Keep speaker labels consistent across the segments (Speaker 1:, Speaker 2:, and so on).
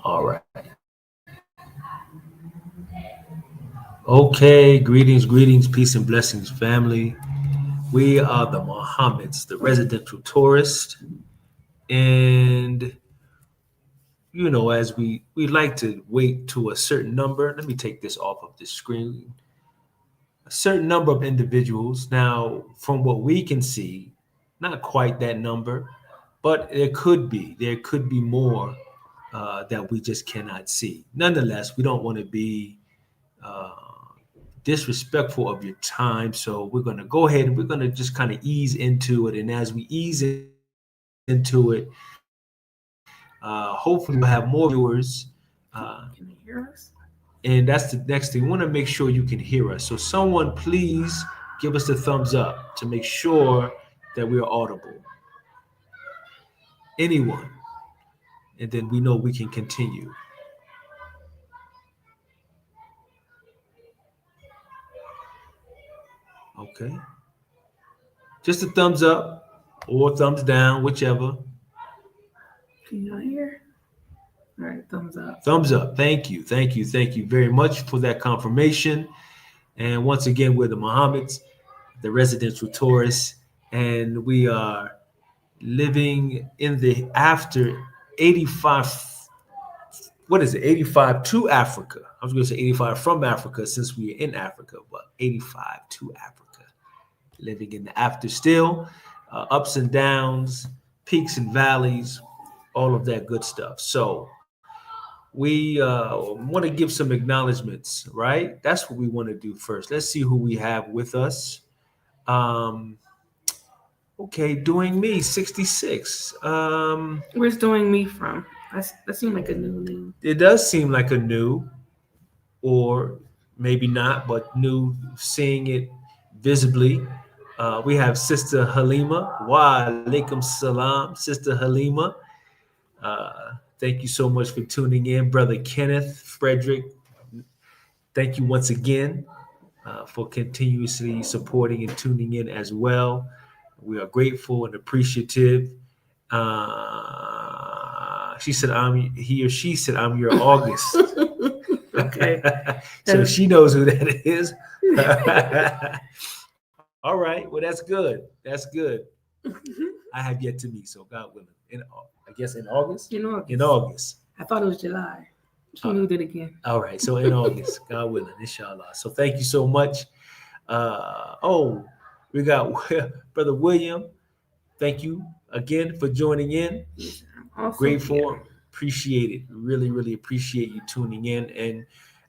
Speaker 1: All right. Okay. Greetings, peace and blessings, family. We are the Mohammeds, the residential tourist, and as we like to wait to a certain number. Let me take this off of the screen. A certain number of individuals. Now, from what we can see, not quite that number, but there could be more that we just cannot see. Nonetheless, we don't want to be uh, disrespectful of your time, so we're going to go ahead and we're going to just kind of ease into it. And as we ease into it, hopefully we'll have more viewers.
Speaker 2: Can you hear us?
Speaker 1: And that's the next thing. We want to make sure you can hear us. So someone please give us the thumbs up to make sure that we're audible. Anyone. And then we know we can continue. Okay. Just a thumbs up or thumbs down, whichever.
Speaker 2: Can y'all hear? All right, thumbs up.
Speaker 1: Thumbs up. Thank you. Thank you. Thank you very much for that confirmation. And once again, we're the Mohammeds, the residential tourists, and we are living in the after 85. What is it? 85 to Africa. I was going to say 85 from Africa since we are in Africa, but 85 to Africa. Living in the after still, ups and downs, peaks and valleys, all of that good stuff. So we want to give some acknowledgments, right? That's what we want to do first. Let's see who we have with us. Um, okay, doing me 66.
Speaker 2: Where's doing me from? That seemed like a new name.
Speaker 1: It does seem like a new, or maybe not, but new. Seeing it visibly. We have Sister Halima. Wa alaikum salam, Sister Halima. Thank you so much for tuning in, Brother Kenneth, Frederick. Thank you once again for continuously supporting and tuning in as well. We are grateful and appreciative. She said, he or she said, I'm your August.
Speaker 2: Okay.
Speaker 1: So she knows who that is. All right. Well, that's good. That's good. I have yet to meet, so God willing. I guess in August?
Speaker 2: In
Speaker 1: In
Speaker 2: August.
Speaker 1: August.
Speaker 2: I thought it was July. She moved it again.
Speaker 1: All right. So in August, God willing, inshallah. So thank you so much. We got Brother William. Thank you again for joining in.
Speaker 2: Yes, I'm also
Speaker 1: Grateful,
Speaker 2: here.
Speaker 1: appreciate it. Really, really appreciate you tuning in. And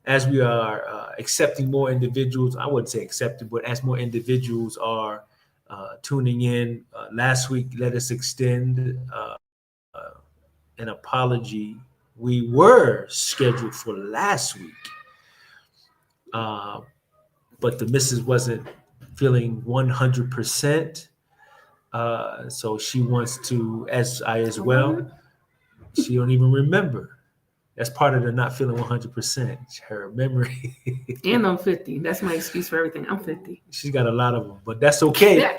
Speaker 1: as we are accepting more individuals, I wouldn't say accepting, but as more individuals are tuning in, last week, let us extend an apology. We were scheduled for last week, uh, but the missus wasn't feeling 100%. So she wants to, as I as
Speaker 2: How are
Speaker 1: well,
Speaker 2: you?
Speaker 1: she don't even remember. That's part of the not feeling 100%. Her memory.
Speaker 2: And I'm 50. That's my excuse for everything. I'm 50.
Speaker 1: She's got a lot of them, but that's okay.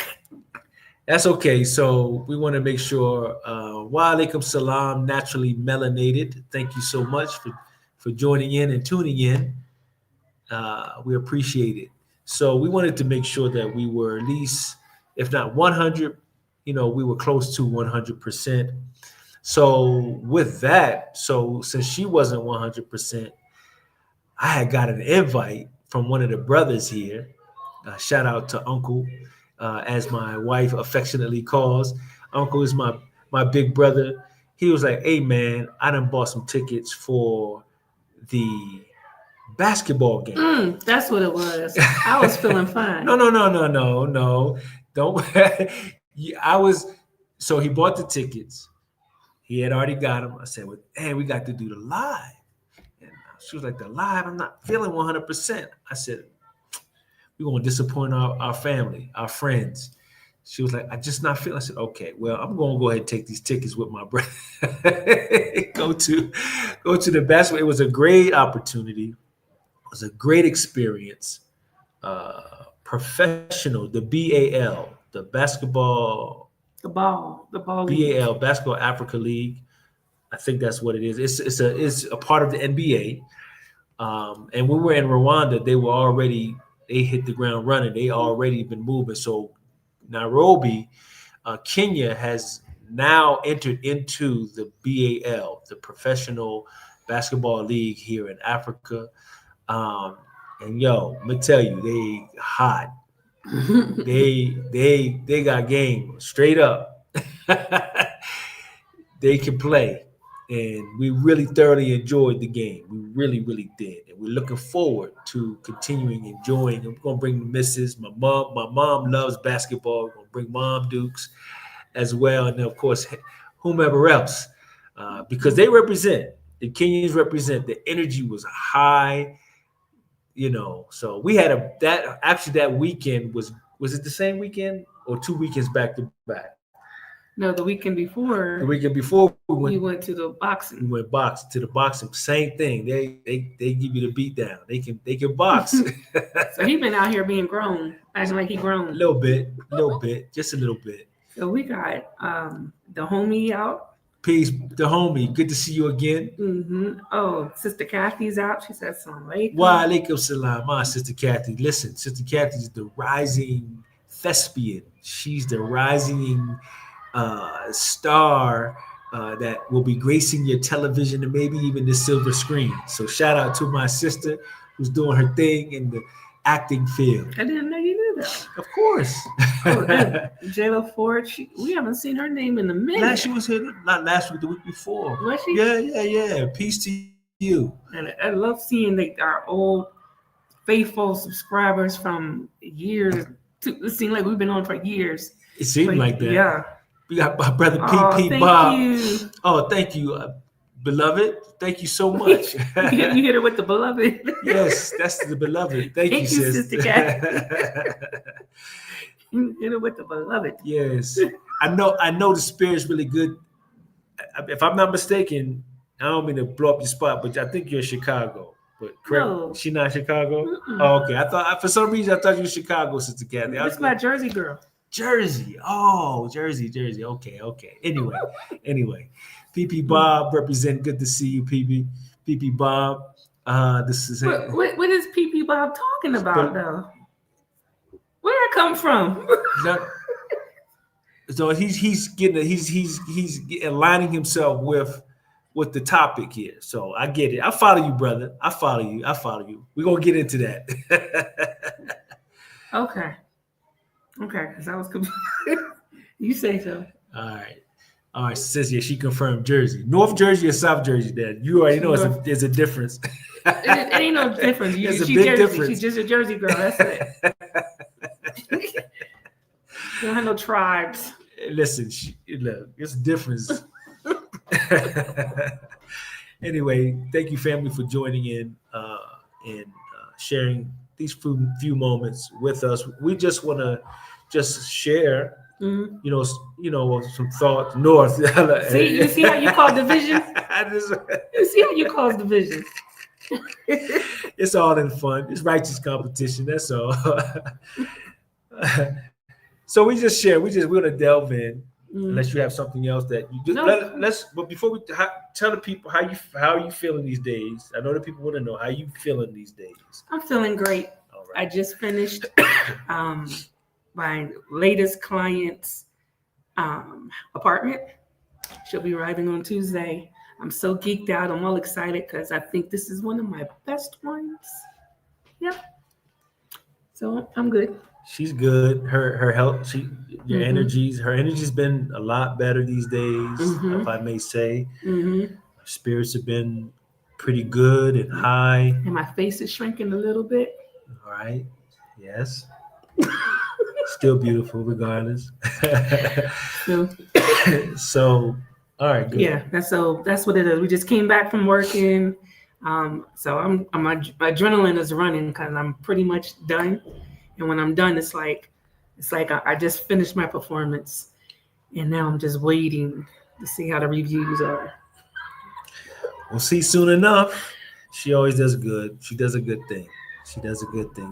Speaker 1: That's okay. So we want to make sure. Wa alaikum salam, naturally melanated. Thank you so much for joining in and tuning in. We appreciate it. So we wanted to make sure that we were at least, if not 100, we were close to 100%. So with that, so since she wasn't 100%, I had got an invite from one of the brothers here. Shout out to Uncle, as my wife affectionately calls. Uncle is my big brother. He was like, "Hey man, I done bought some tickets for the basketball game."
Speaker 2: That's what it was. I was feeling
Speaker 1: No,
Speaker 2: fine.
Speaker 1: no, no, no, no, no. Don't. Yeah, I was. So he bought the tickets. He had already got them. I said, "Well, hey, we got to do the live." And she was like, "The live, I'm not feeling 100%." I said, "We're gonna disappoint our family, our friends." She was like, "I just not feeling." I said, "Okay, well, I'm gonna go ahead and take these tickets with my brother. go to go to the basketball." It was a great opportunity. It was a great experience. Professional, the BAL, the basketball
Speaker 2: The ball
Speaker 1: BAL
Speaker 2: league.
Speaker 1: Basketball Africa League. I think that's what it is. It's a part of the NBA. And when we were in Rwanda, they hit the ground running. They already been moving. So Nairobi, Kenya has now entered into the BAL, the Professional Basketball League here in Africa. And yo, I'm gonna tell you, they hot. They got game straight up. They can play, and we really thoroughly enjoyed the game. We really, really did, and we're looking forward to continuing enjoying. I'm gonna bring the missus, my mom. My mom loves basketball. We're gonna bring Mom Dukes as well, and then of course whomever else, because they represent the Kenyans represent. The energy was high, So we had that weekend was it the same weekend or 2 weekends back to back?
Speaker 2: No, the weekend before.
Speaker 1: The weekend before
Speaker 2: we went to the boxing.
Speaker 1: We went to the boxing. Same thing. They give you the beat down. They can box.
Speaker 2: So he been out here being grown, acting like he grown.
Speaker 1: A little bit, just a little bit.
Speaker 2: So we got the homie out.
Speaker 1: Peace, the homie. Good to see you again.
Speaker 2: Mm-hmm. Oh, Sister Kathy's out. She said Assalamu alaikum.
Speaker 1: Wa alaikum salam. My Sister Kathy. Listen, Sister Kathy's the rising thespian. She's the rising star that will be gracing your television and maybe even the silver screen. So shout out to my sister who's doing her thing in the acting field.
Speaker 2: I didn't know you knew that.
Speaker 1: Of course.
Speaker 2: JLo Ford, we haven't seen her name in a minute.
Speaker 1: She was here not last week, the week before.
Speaker 2: Was she?
Speaker 1: Yeah. Peace to you.
Speaker 2: And I love seeing our old faithful subscribers from years. It seems like we've been on for years.
Speaker 1: It seemed like that.
Speaker 2: Yeah.
Speaker 1: We got my brother PP Bob. Oh, thank you, beloved. Thank you so much.
Speaker 2: You hit her with the beloved.
Speaker 1: Yes, that's the beloved. Thank you,
Speaker 2: Sister Cat. You hit her with the beloved.
Speaker 1: Yes, I know the spirit's really good. If I'm not mistaken, I don't mean to blow up your spot, but I think you're in Chicago. But correct,
Speaker 2: no.
Speaker 1: She not in Chicago.
Speaker 2: Mm-mm.
Speaker 1: Oh, okay. I thought for some reason I thought you were Chicago, Sister Kathy.
Speaker 2: That's my Jersey girl.
Speaker 1: Jersey. Oh, Jersey. Okay. Anyway. PP Bob represent. Good to see you, PP Bob. This is
Speaker 2: what is PP Bob talking about though? Where did I come from?
Speaker 1: So he's aligning himself with the topic here. So I get it. I follow you, brother. I follow you. We're gonna get into that.
Speaker 2: Okay, because I was confused. You say so.
Speaker 1: All right. Says she confirmed Jersey, North Jersey or South Jersey. Then you already know there's a difference.
Speaker 2: It ain't no difference.
Speaker 1: There's a
Speaker 2: she's
Speaker 1: big
Speaker 2: Jersey.
Speaker 1: difference.
Speaker 2: She's just a Jersey girl. That's it. You don't have no tribes.
Speaker 1: Listen, look, it's a difference. Anyway, thank you, family, for joining in and sharing these few moments with us. We just want to share, some thoughts. North.
Speaker 2: See, you see how you call division? You see how you cause division?
Speaker 1: It's all in fun. It's righteous competition. That's all. So we just share. We're gonna delve in. Unless you have something else that you do.
Speaker 2: No.
Speaker 1: But before we tell the people how you feeling these days. I know that people want to know how you feeling these days.
Speaker 2: I'm feeling great. All right. I just finished my latest client's apartment. She'll be arriving on Tuesday. I'm so geeked out. I'm all excited because I think this is one of my best ones. Yeah. So I'm good.
Speaker 1: She's good. Her health, her energy's been a lot better these days, if I may say. Her spirits have been pretty good and high. And
Speaker 2: my face is shrinking a little bit.
Speaker 1: All right. Yes. Still beautiful regardless. So, all right, good.
Speaker 2: Yeah, that's what it is. We just came back from working. So my adrenaline is running because I'm pretty much done. And when I'm done, it's like I just finished my performance, and now I'm just waiting to see how the reviews are.
Speaker 1: We'll see soon enough. She always does good. She does a good thing.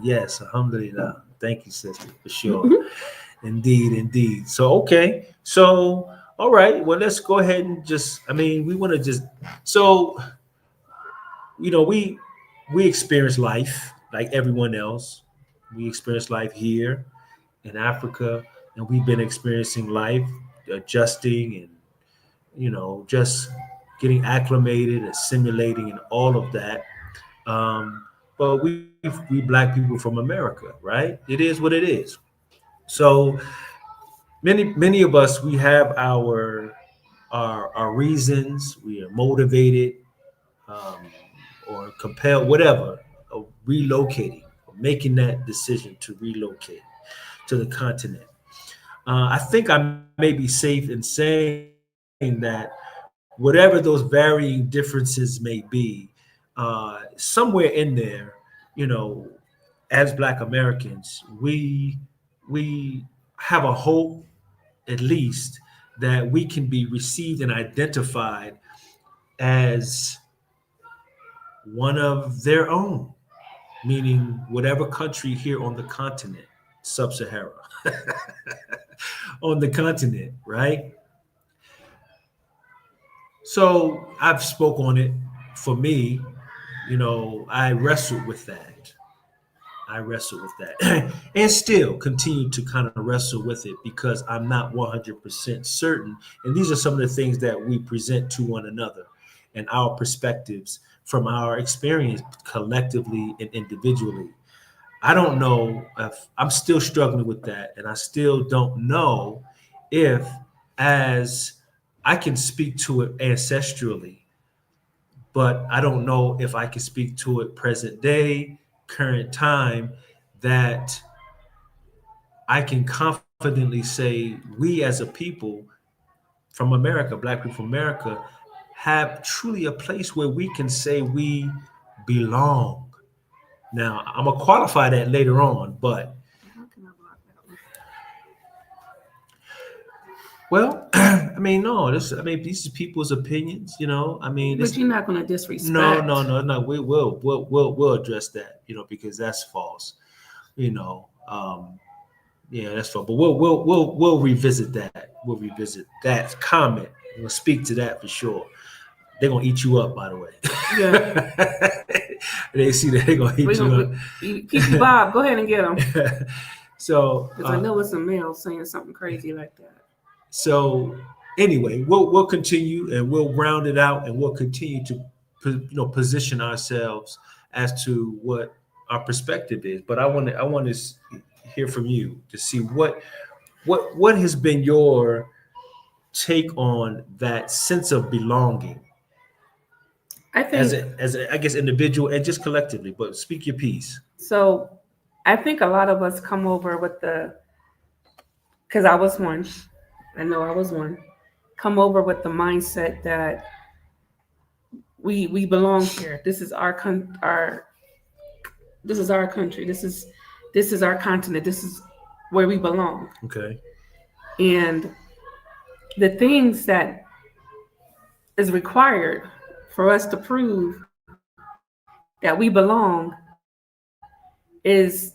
Speaker 1: Yes, alhamdulillah. Thank you, sister, for sure. Indeed. So, okay. So, All right. Well, let's go ahead and just. I mean, we want to just. So we experience life like everyone else. We experience life here in Africa, and we've been experiencing life, adjusting and just getting acclimated, assimilating, and all of that. Um, but we black people from America, right? It is what it is. So many of us we have our reasons. We are motivated um, or compelled, whatever, of relocating, or making that decision to relocate to the continent. I think I may be safe in saying that whatever those varying differences may be, somewhere in there, you know, as Black Americans, we have a hope, at least, that we can be received and identified as one of their own, meaning whatever country here on the continent, sub-Sahara, on the continent, right? So I've spoke on it. For me, I wrestled with that. I wrestled with that, and still continue to kind of wrestle with it because I'm not 100% certain. And these are some of the things that we present to one another and our perspectives from our experience collectively and individually. I don't know if I'm still struggling with that, and I still don't know if, as I can speak to it ancestrally, but I don't know if I can speak to it present day, current time, that I can confidently say we as a people from America, Black people from America, have truly a place where we can say we belong. Now, I'm gonna qualify that later on, but
Speaker 2: How can I block that one?
Speaker 1: well, I mean, no, these are people's opinions, I mean,
Speaker 2: But
Speaker 1: this.
Speaker 2: you're not going to
Speaker 1: No,
Speaker 2: disrespect.
Speaker 1: no, no, no. We'll address that, because that's false. You know, yeah, that's false. But we'll revisit that. We'll revisit that comment. We'll speak to that for sure. They're gonna eat you up, by the way.
Speaker 2: Yeah.
Speaker 1: They see that they're gonna
Speaker 2: We
Speaker 1: eat
Speaker 2: gonna, Kiki
Speaker 1: you
Speaker 2: Bob, go ahead and get him.
Speaker 1: up. So,
Speaker 2: Because I know it's a male saying something crazy like that.
Speaker 1: so anyway, we'll continue and we'll round it out and we'll continue to position ourselves as to what our perspective is. But I want to hear from you to see what has been your take on that sense of belonging
Speaker 2: I think
Speaker 1: as a, I guess, individual and just collectively. But speak your piece.
Speaker 2: so. I think a lot of us come over with because I was one. I know I was one. Come over with the mindset that we belong here. This is our this is our country. This is our continent. This is where we belong.
Speaker 1: Okay.
Speaker 2: And the things that is required for us to prove that we belong is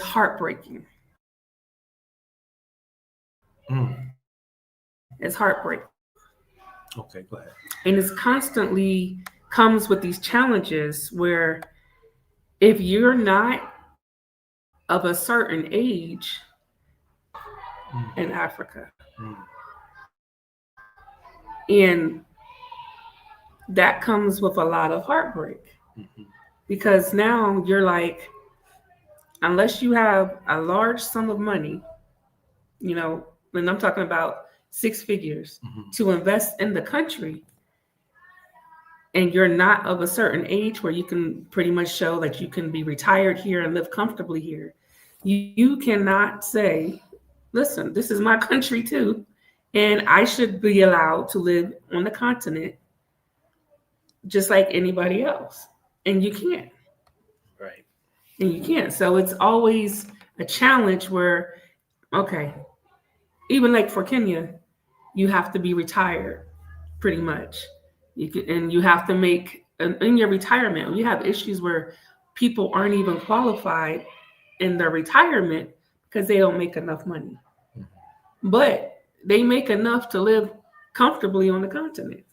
Speaker 2: heartbreaking.
Speaker 1: Mm.
Speaker 2: It's heartbreaking.
Speaker 1: Okay. Go ahead.
Speaker 2: And it's constantly comes with these challenges where if you're not of a certain age in Africa,
Speaker 1: Mm.
Speaker 2: and that comes with a lot of heartbreak
Speaker 1: Mhm.
Speaker 2: because now you're like, unless you have a large sum of money, and I'm talking about six figures
Speaker 1: Mhm.
Speaker 2: to invest in the country, and you're not of a certain age where you can pretty much show that you can be retired here and live comfortably here, you cannot say, listen, this is my country too, and I should be allowed to live on the continent just like anybody else. And you can't.
Speaker 1: Right.
Speaker 2: And you can't. So it's always a challenge where, okay, even like for Kenya, you have to be retired pretty much. And you have to make, in your retirement, you have issues where people aren't even qualified in their retirement because they don't make enough money. But they make enough to live comfortably on the continent.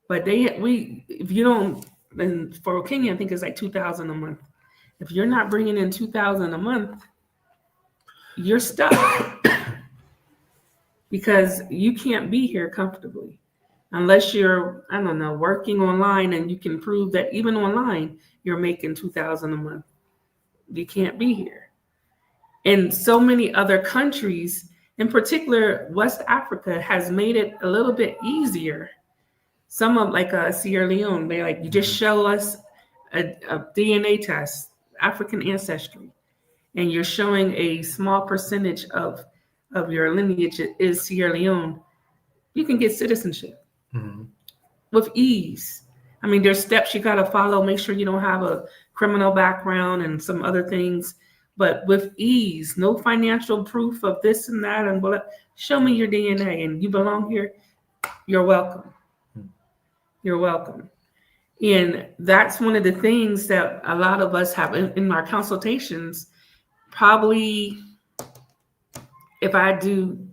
Speaker 2: But if you don't, and for Kenya, I think it's like 2,000 a month. If you're not bringing in 2,000 a month, you're stuck because you can't be here comfortably unless you're, I don't know, working online and you can prove that even online you're making 2,000 a month. You can't be here. And so many other countries, in particular, West Africa has made it a little bit easier. Some of like Sierra Leone, they like, you just show us a DNA test, African ancestry, and you're showing a small percentage of your lineage is Sierra Leone, you can get citizenship with ease. I mean, there's steps you got to follow. Make sure you don't have a criminal background and some other things, but with ease, no financial proof of this and that. And show me your DNA and you belong here. You're welcome. You're welcome. And that's one of the things that a lot of us have in our consultations. Probably if I do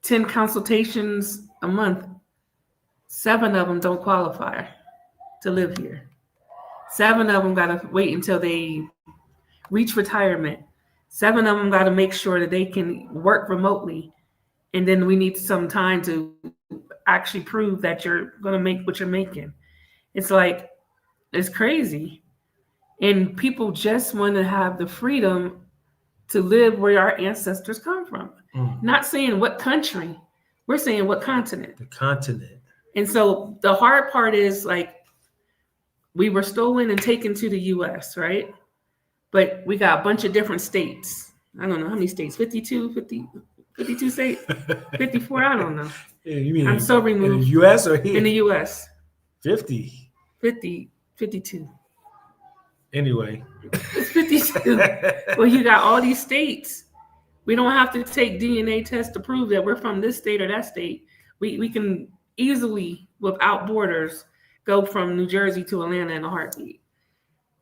Speaker 2: 10 consultations a month, 7 of them don't qualify to live here. 7 of them got to wait until they reach retirement. 7 of them got to make sure that they can work remotely. And then we need some time to actually prove that you're going to make what you're making. It's like, it's crazy. And people just want to have the freedom to live where our ancestors come from. Not saying what country, we're saying what continent.
Speaker 1: The continent. And
Speaker 2: so the hard part is like, we were stolen and taken to the US, right? But we got a bunch of different states. I don't know how many states, 52 states, 54, I don't know.
Speaker 1: Yeah, you mean
Speaker 2: I'm so removed.
Speaker 1: In the US or here?
Speaker 2: In the US.
Speaker 1: 50.
Speaker 2: 52.
Speaker 1: Anyway.
Speaker 2: It's 52. Well, you got all these states. We don't have to take DNA tests to prove that we're from this state or that state. We can easily, without borders, go from New Jersey to Atlanta in a heartbeat.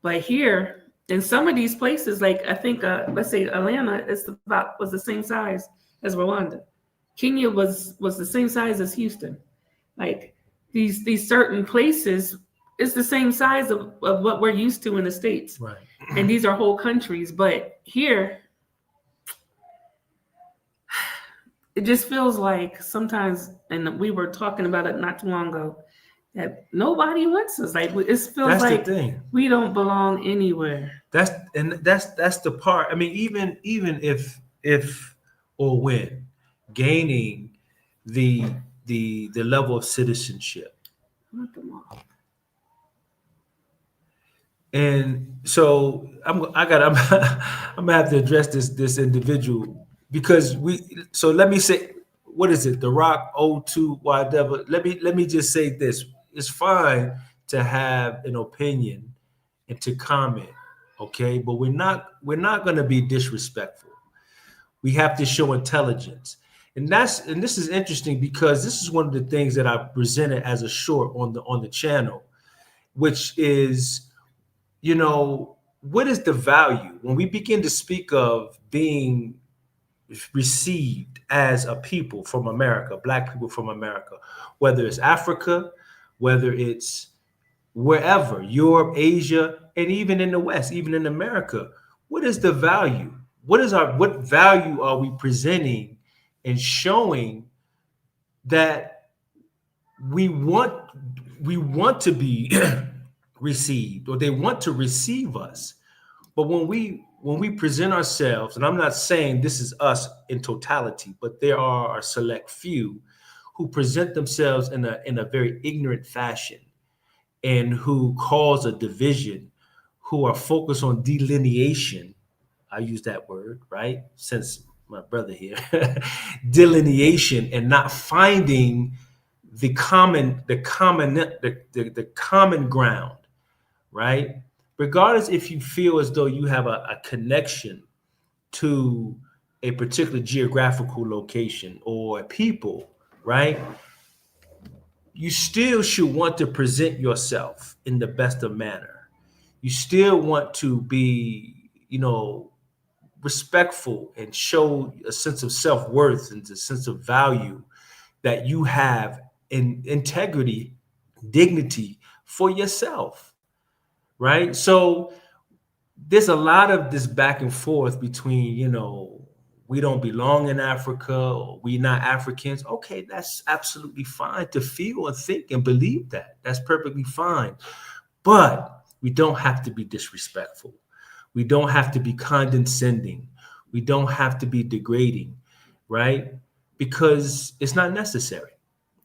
Speaker 2: But here, in some of these places, like I think, let's say Atlanta was the same size as Rwanda. Kenya was the same size as Houston. Like these certain places, it's the same size of what we're used to in the States.
Speaker 1: Right.
Speaker 2: And these are whole countries. But here, it just feels like sometimes, and we were talking about it not too long ago, that nobody wants us. Like it feels
Speaker 1: that's
Speaker 2: like
Speaker 1: the thing.
Speaker 2: We don't belong anywhere.
Speaker 1: That's the part. I mean, even if or when gaining the level of citizenship. And so I'm gonna have to address this individual because let me say, what is it? The Rock 02 whatever. Let me just say this. It's fine to have an opinion and to comment, okay? But we're not gonna be disrespectful. We have to show intelligence. And this is interesting because this is one of the things that I presented as a short on the channel, which is, what is the value when we begin to speak of being received as a people from America, Black people from America, whether it's Africa, whether it's wherever, Europe, Asia, and even in the West, even in America, what is the value? What value are we presenting and showing that we want to be received, or they want to receive us? But when we present ourselves, and I'm not saying this is us in totality, but there are a select few who present themselves in a very ignorant fashion and who cause a division, who are focused on delineation. I use that word, right? Since my brother here, delineation, and not finding the common ground, right? Regardless if you feel as though you have a connection to a particular geographical location or people, right? You still should want to present yourself in the best of manner. You still want to be, respectful and show a sense of self-worth and a sense of value that you have in integrity, dignity for yourself, right? So there's a lot of this back and forth between, we don't belong in Africa, or we not Africans. Okay, that's absolutely fine to feel and think and believe that. That's perfectly fine. But we don't have to be disrespectful. We don't have to be condescending. We don't have to be degrading, right? Because it's not necessary.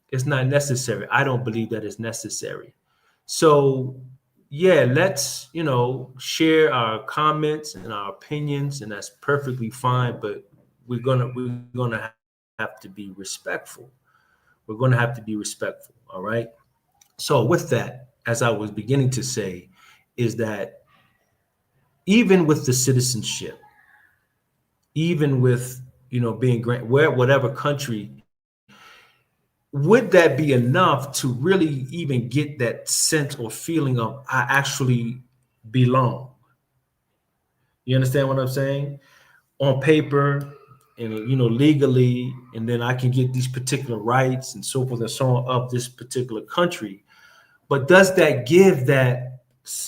Speaker 1: It's not necessary. I don't believe that it's necessary. So yeah, let's, share our comments and our opinions, and that's perfectly fine, but we're gonna have to be respectful. We're gonna have to be respectful, all right? So with that, as I was beginning to say, is that even with the citizenship, even with being whatever country, would that be enough to really even get that sense or feeling of I actually belong? You understand what I'm saying? On paper and legally, and then I can get these particular rights and so forth and so on of this particular country. But does that give that?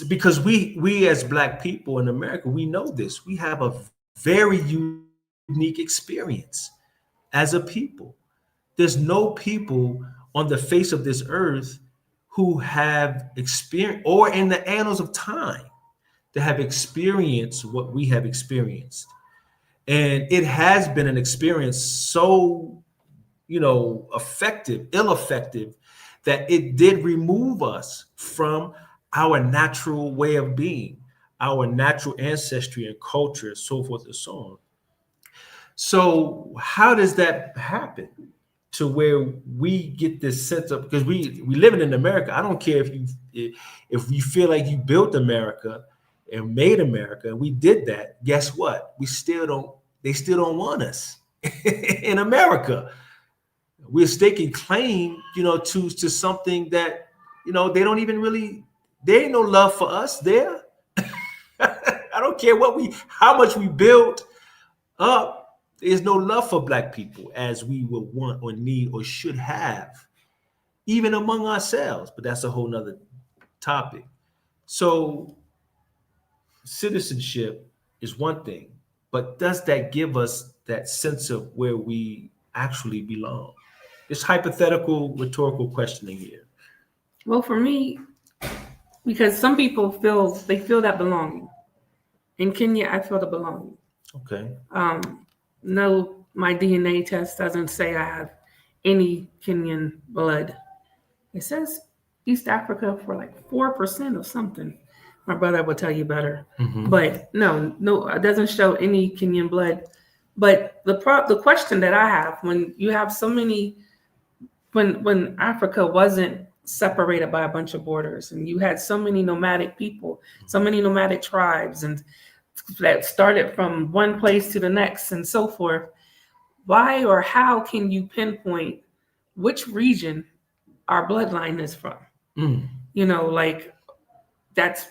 Speaker 1: Because we as Black people in America, we know this. We have a very unique experience as a people. There's no people on the face of this earth who have experienced, or in the annals of time, that have experienced what we have experienced. And it has been an experience so, ill effective, that it did remove us from our natural way of being, our natural ancestry and culture, and so forth and so on. So how does that happen to where we get this sense of, because we living in America, I don't care if you feel like you built America and made America, and we did that, guess what? They still don't want us in America. We're staking claim, to something that, they don't even really, there ain't no love for us there. I don't care how much we built up, there's no love for Black people as we would want or need or should have, even among ourselves. But that's a whole nother topic. So citizenship is one thing, but does that give us that sense of where we actually belong? It's hypothetical, rhetorical questioning here.
Speaker 2: Well, for me, because some people feel that belonging. In Kenya, I feel the belonging.
Speaker 1: Okay.
Speaker 2: No, my DNA test doesn't say I have any Kenyan blood. It says East Africa for like 4% of something. My brother will tell you better. Mm-hmm. But no, it doesn't show any Kenyan blood. But the question that I have, when you have so many, when Africa wasn't separated by a bunch of borders, and you had so many nomadic people, so many nomadic tribes, and that started from one place to the next and so forth, why or how can you pinpoint which region our bloodline is from? Like that's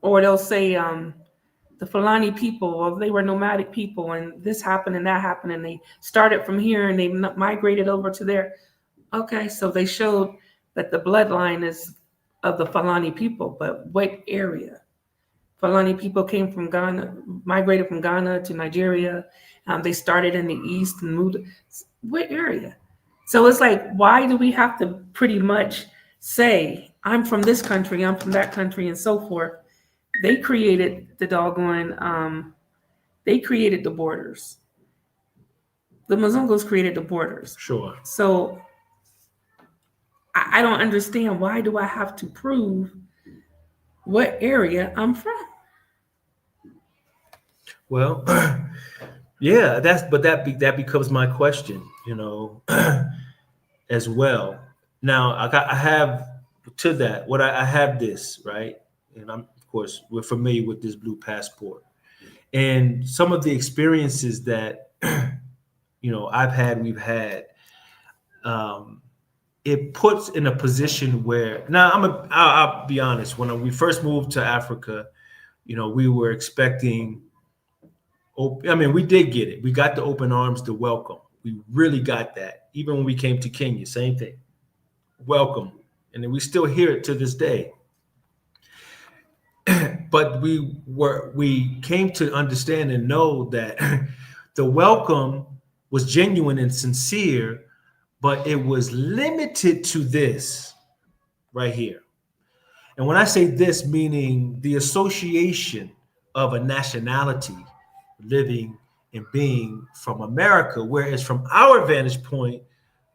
Speaker 2: or they'll say the Fulani people, well, they were nomadic people and this happened and that happened and they started from here and they migrated over to there. Okay, so they showed that the bloodline is of the Fulani people, but what area? Fulani people came from Ghana, migrated from Ghana to Nigeria. They started in the east and moved. What area? So it's like, why do we have to pretty much say, I'm from this country, I'm from that country, and so forth? They created the doggone, they created the borders. The Mzungus created the borders.
Speaker 1: Sure.
Speaker 2: So I don't understand, why do I have to prove what area I'm from?
Speaker 1: Well, yeah, that becomes my question, as well. Now I have to that, I have this, right? And of course, we're familiar with this blue passport. And some of the experiences that, we've had, it puts in a position where, now I'll be honest, when we first moved to Africa, we were expecting I mean, we did get it. We got the open arms, the welcome. We really got that. Even when we came to Kenya, same thing. Welcome. And then we still hear it to this day. But we came to understand and know that the welcome was genuine and sincere, but it was limited to this right here. And when I say this, meaning the association of a nationality living and being from America, whereas from our vantage point,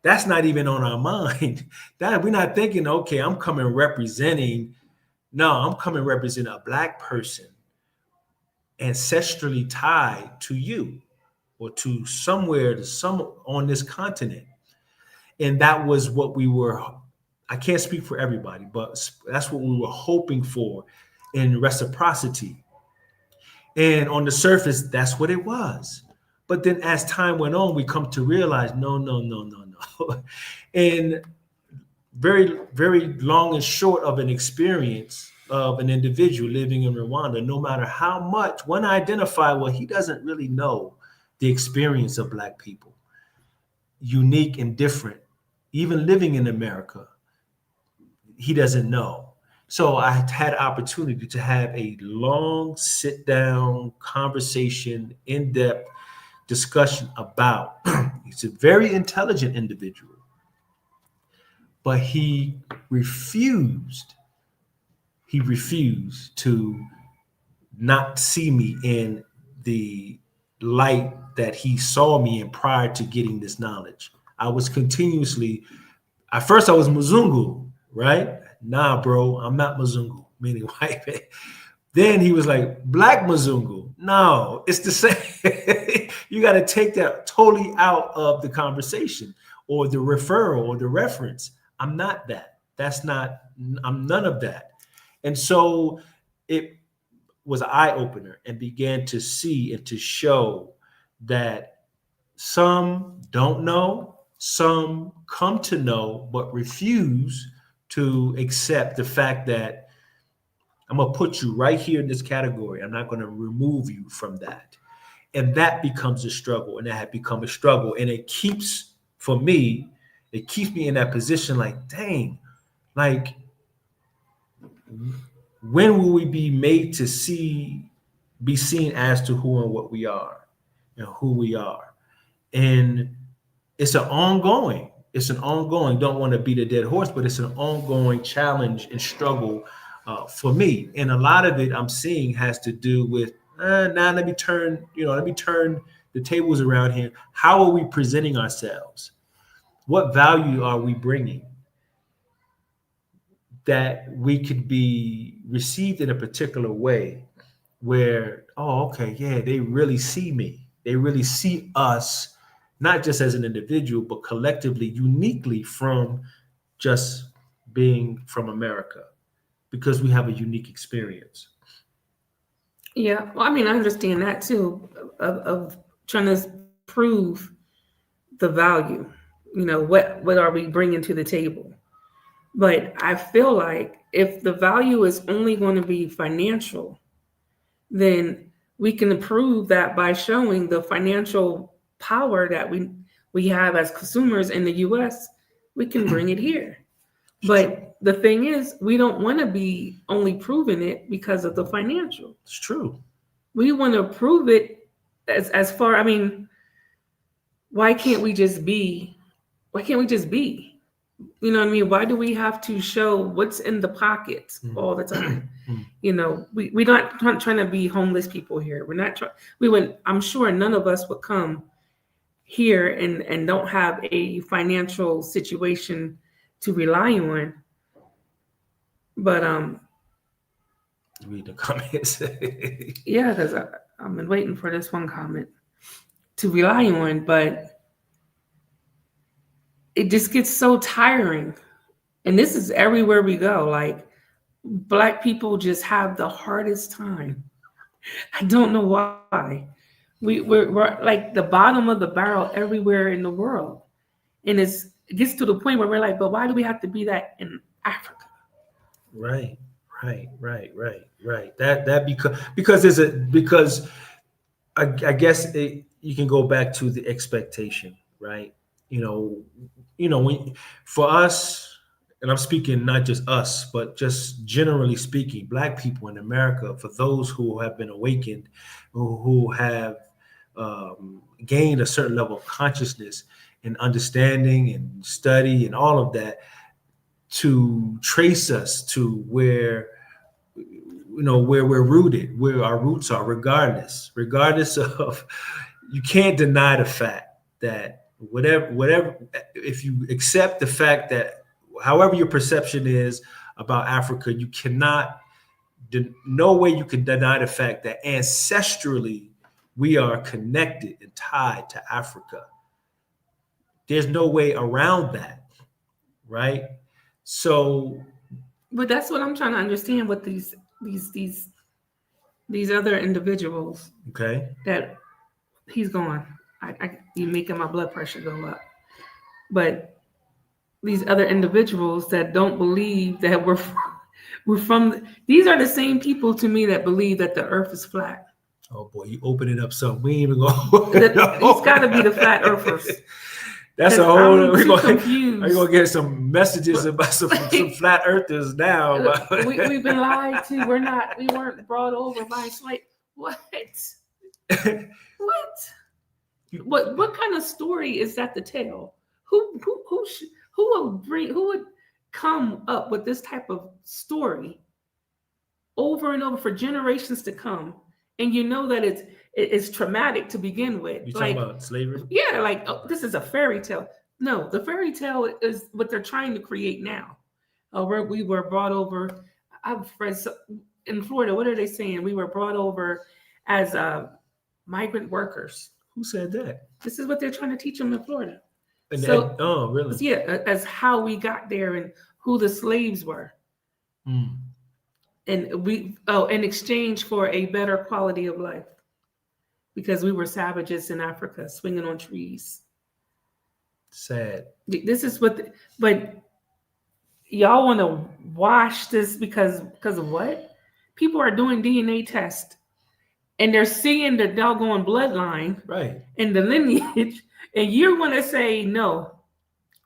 Speaker 1: that's not even on our mind. That we're not thinking, okay, I'm coming representing. No, I'm coming representing a Black person ancestrally tied to you or to somewhere, to some on this continent. And that was what we were, I can't speak for everybody, but that's what we were hoping for in reciprocity. And on the surface, that's what it was. But then as time went on, we come to realize, no. And very, very long and short of an experience of an individual living in Rwanda, no matter how much one identify, well, he doesn't really know the experience of Black people, unique and different, even living in America, he doesn't know. So I had opportunity to have a long sit down conversation, in-depth discussion about, he's a very intelligent individual, but he refused to not see me in the light that he saw me in prior to getting this knowledge. I was continuously, at first I was Mzungu, right? Nah, bro, I'm not Mzungu, meaning white man. Then he was like, Black Mzungu. No, it's the same. You got to take that totally out of the conversation or the referral or the reference. I'm not that. I'm none of that. And so it was an eye opener and began to see and to show that some don't know, some come to know, but refuse to accept the fact that I'm going to put you right here in this category. I'm not going to remove you from that. And that becomes a struggle, and that had become a struggle. And it keeps me in that position like, dang, like, when will we be made to be seen as to who and what we are, who we are? And it's an ongoing, don't want to beat a dead horse, but it's an ongoing challenge and struggle for me. And a lot of it I'm seeing has to do with, now let me turn the tables around here. How are we presenting ourselves? What value are we bringing that we could be received in a particular way where, oh, okay, yeah, they really see me. They really see us, not just as an individual, but collectively, uniquely from just being from America, because we have a unique experience.
Speaker 2: Yeah, well, I mean, I understand that too, of trying to prove the value. What are we bringing to the table? But I feel like if the value is only going to be financial, then we can prove that by showing the financial power that we have as consumers in the US, we can bring it here. But the thing is, we don't want to be only proving it because of the financial.
Speaker 1: It's true.
Speaker 2: We want to prove it as far, I mean, why can't we just be? You know what I mean? Why do we have to show what's in the pockets all the time? We're not trying to be homeless people here. We're not trying. I'm sure none of us would come here and don't have a financial situation to rely on. But
Speaker 1: read the comments.
Speaker 2: Yeah, because I've been waiting for this one comment to rely on, but it just gets so tiring. And this is everywhere we go. Like, Black people just have the hardest time. I don't know why. We're like the bottom of the barrel everywhere in the world. And it gets to the point where we're like, but why do we have to be that in Africa?
Speaker 1: Right. That because I guess you can go back to the expectation, right? When for us, and I'm speaking not just us, but just generally speaking, Black people in America, for those who have been awakened, who have gained a certain level of consciousness and understanding and study and all of that, to trace us to where where we're rooted, where our roots are, regardless of, you can't deny the fact that whatever, if you accept the fact that however your perception is about Africa, you cannot, no way you can deny the fact that ancestrally we are connected and tied to Africa. There's no way around that, right? So,
Speaker 2: but that's what I'm trying to understand with these other individuals.
Speaker 1: Okay.
Speaker 2: That he's going, you're making my blood pressure go up. But these other individuals that don't believe that we're from, these are the same people to me that believe that the earth is flat.
Speaker 1: Oh boy, you opening up something. We ain't even go.
Speaker 2: These got to be the flat earthers.
Speaker 1: That's a whole. We're
Speaker 2: gonna
Speaker 1: get some messages about some flat earthers now.
Speaker 2: We've been lied to. We weren't brought over by slave. What? What kind of story is that to tell? Who would come up with this type of story over and over for generations to come? And you know that it's traumatic to begin with.
Speaker 1: You talking about slavery?
Speaker 2: Yeah, like, oh, this is a fairy tale. No, the fairy tale is what they're trying to create now. We were brought over. I've read in Florida. What are they saying? We were brought over as migrant workers.
Speaker 1: Who said that?
Speaker 2: This is what they're trying to teach them in Florida.
Speaker 1: Oh, really?
Speaker 2: Yeah, as how we got there and who the slaves were.
Speaker 1: Mm.
Speaker 2: And in exchange for a better quality of life, because we were savages in Africa, swinging on trees.
Speaker 1: Sad.
Speaker 2: This is but y'all want to wash this because of what? People are doing DNA tests, and they're seeing the doggone bloodline,
Speaker 1: right,
Speaker 2: and the lineage, and you're going to say no,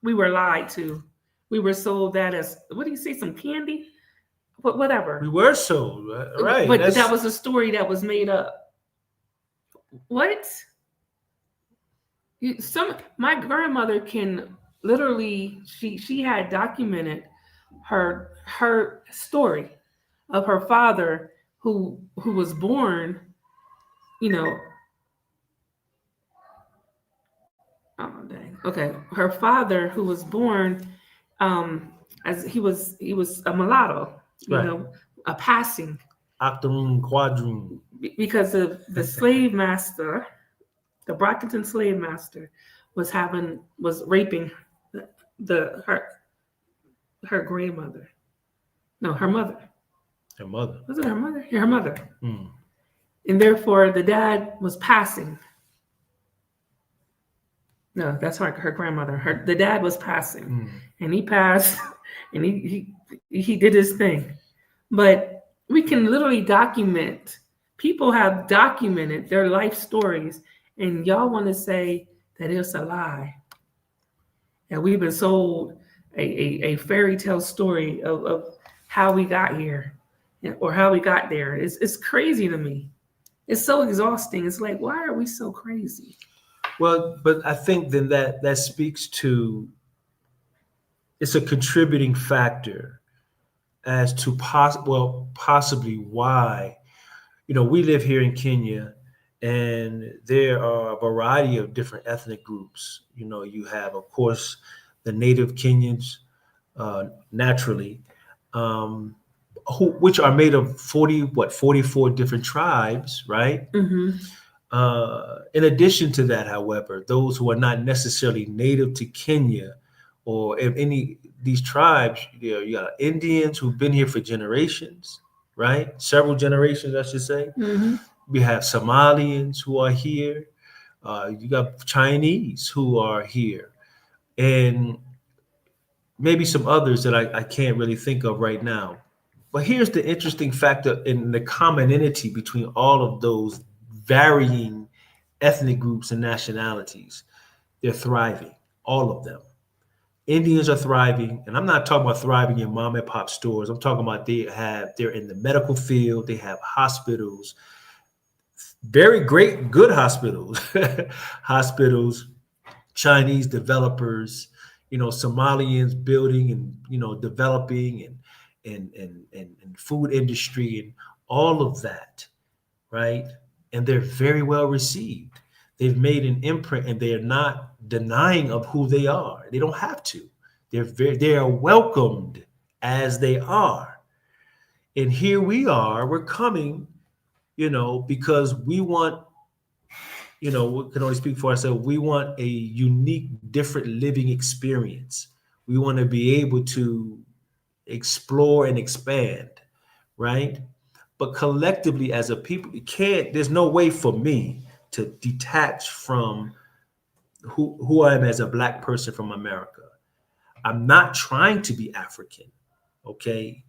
Speaker 2: we were lied to, we were sold that as, what do you say, some candy? Whatever.
Speaker 1: We were sold, right?
Speaker 2: But that was a story that was made up. What? My grandmother can literally, she had documented her story of her father who was born, oh dang. Okay. Her father who was born as he was a mulatto.
Speaker 1: Right.
Speaker 2: A passing.
Speaker 1: Octoroon, quadroon.
Speaker 2: Because of the slave master, the Brockington slave master was raping her grandmother. No, her mother.
Speaker 1: Her mother.
Speaker 2: Was it her mother? Yeah, her mother.
Speaker 1: Mm.
Speaker 2: And therefore the dad was passing. No, that's her grandmother. The dad was passing. And he passed and he did his thing. But we can literally document, people have documented their life stories, and y'all want to say that it's a lie. And we've been sold a fairy tale story of how we got here or how we got there. It's crazy to me. It's so exhausting. It's like, why are we so crazy?
Speaker 1: Well, but I think then that speaks to, it's a contributing factor as to possibly why, we live here in Kenya, and there are a variety of different ethnic groups. You have, of course, the native Kenyans, naturally, which are made of 44 different tribes, right?
Speaker 2: Mm-hmm.
Speaker 1: In addition to that, however, those who are not necessarily native to Kenya, or if any these tribes, you got Indians who've been here for generations, right? Several generations, I should say.
Speaker 2: Mm-hmm.
Speaker 1: We have Somalians who are here. You got Chinese who are here, and maybe some others that I can't really think of right now. But here's the interesting factor in the commonality between all of those varying ethnic groups and nationalities. They're thriving, all of them. Indians are thriving, and I'm not talking about thriving in mom and pop stores. I'm talking about they're in the medical field. They have hospitals, very great, good hospitals, hospitals, Chinese developers, Somalians building and developing and food industry and all of that, right? And they're very well received. They've made an imprint, and they are not denying of who they are. They don't have to. They are welcomed as they are. And here we are. We're coming, because we want, we can only speak for ourselves. We want a unique, different living experience. We want to be able to explore and expand, right? But collectively as a people, there's no way for me to detach from who I am as a Black person from America. I'm not trying to be African, okay?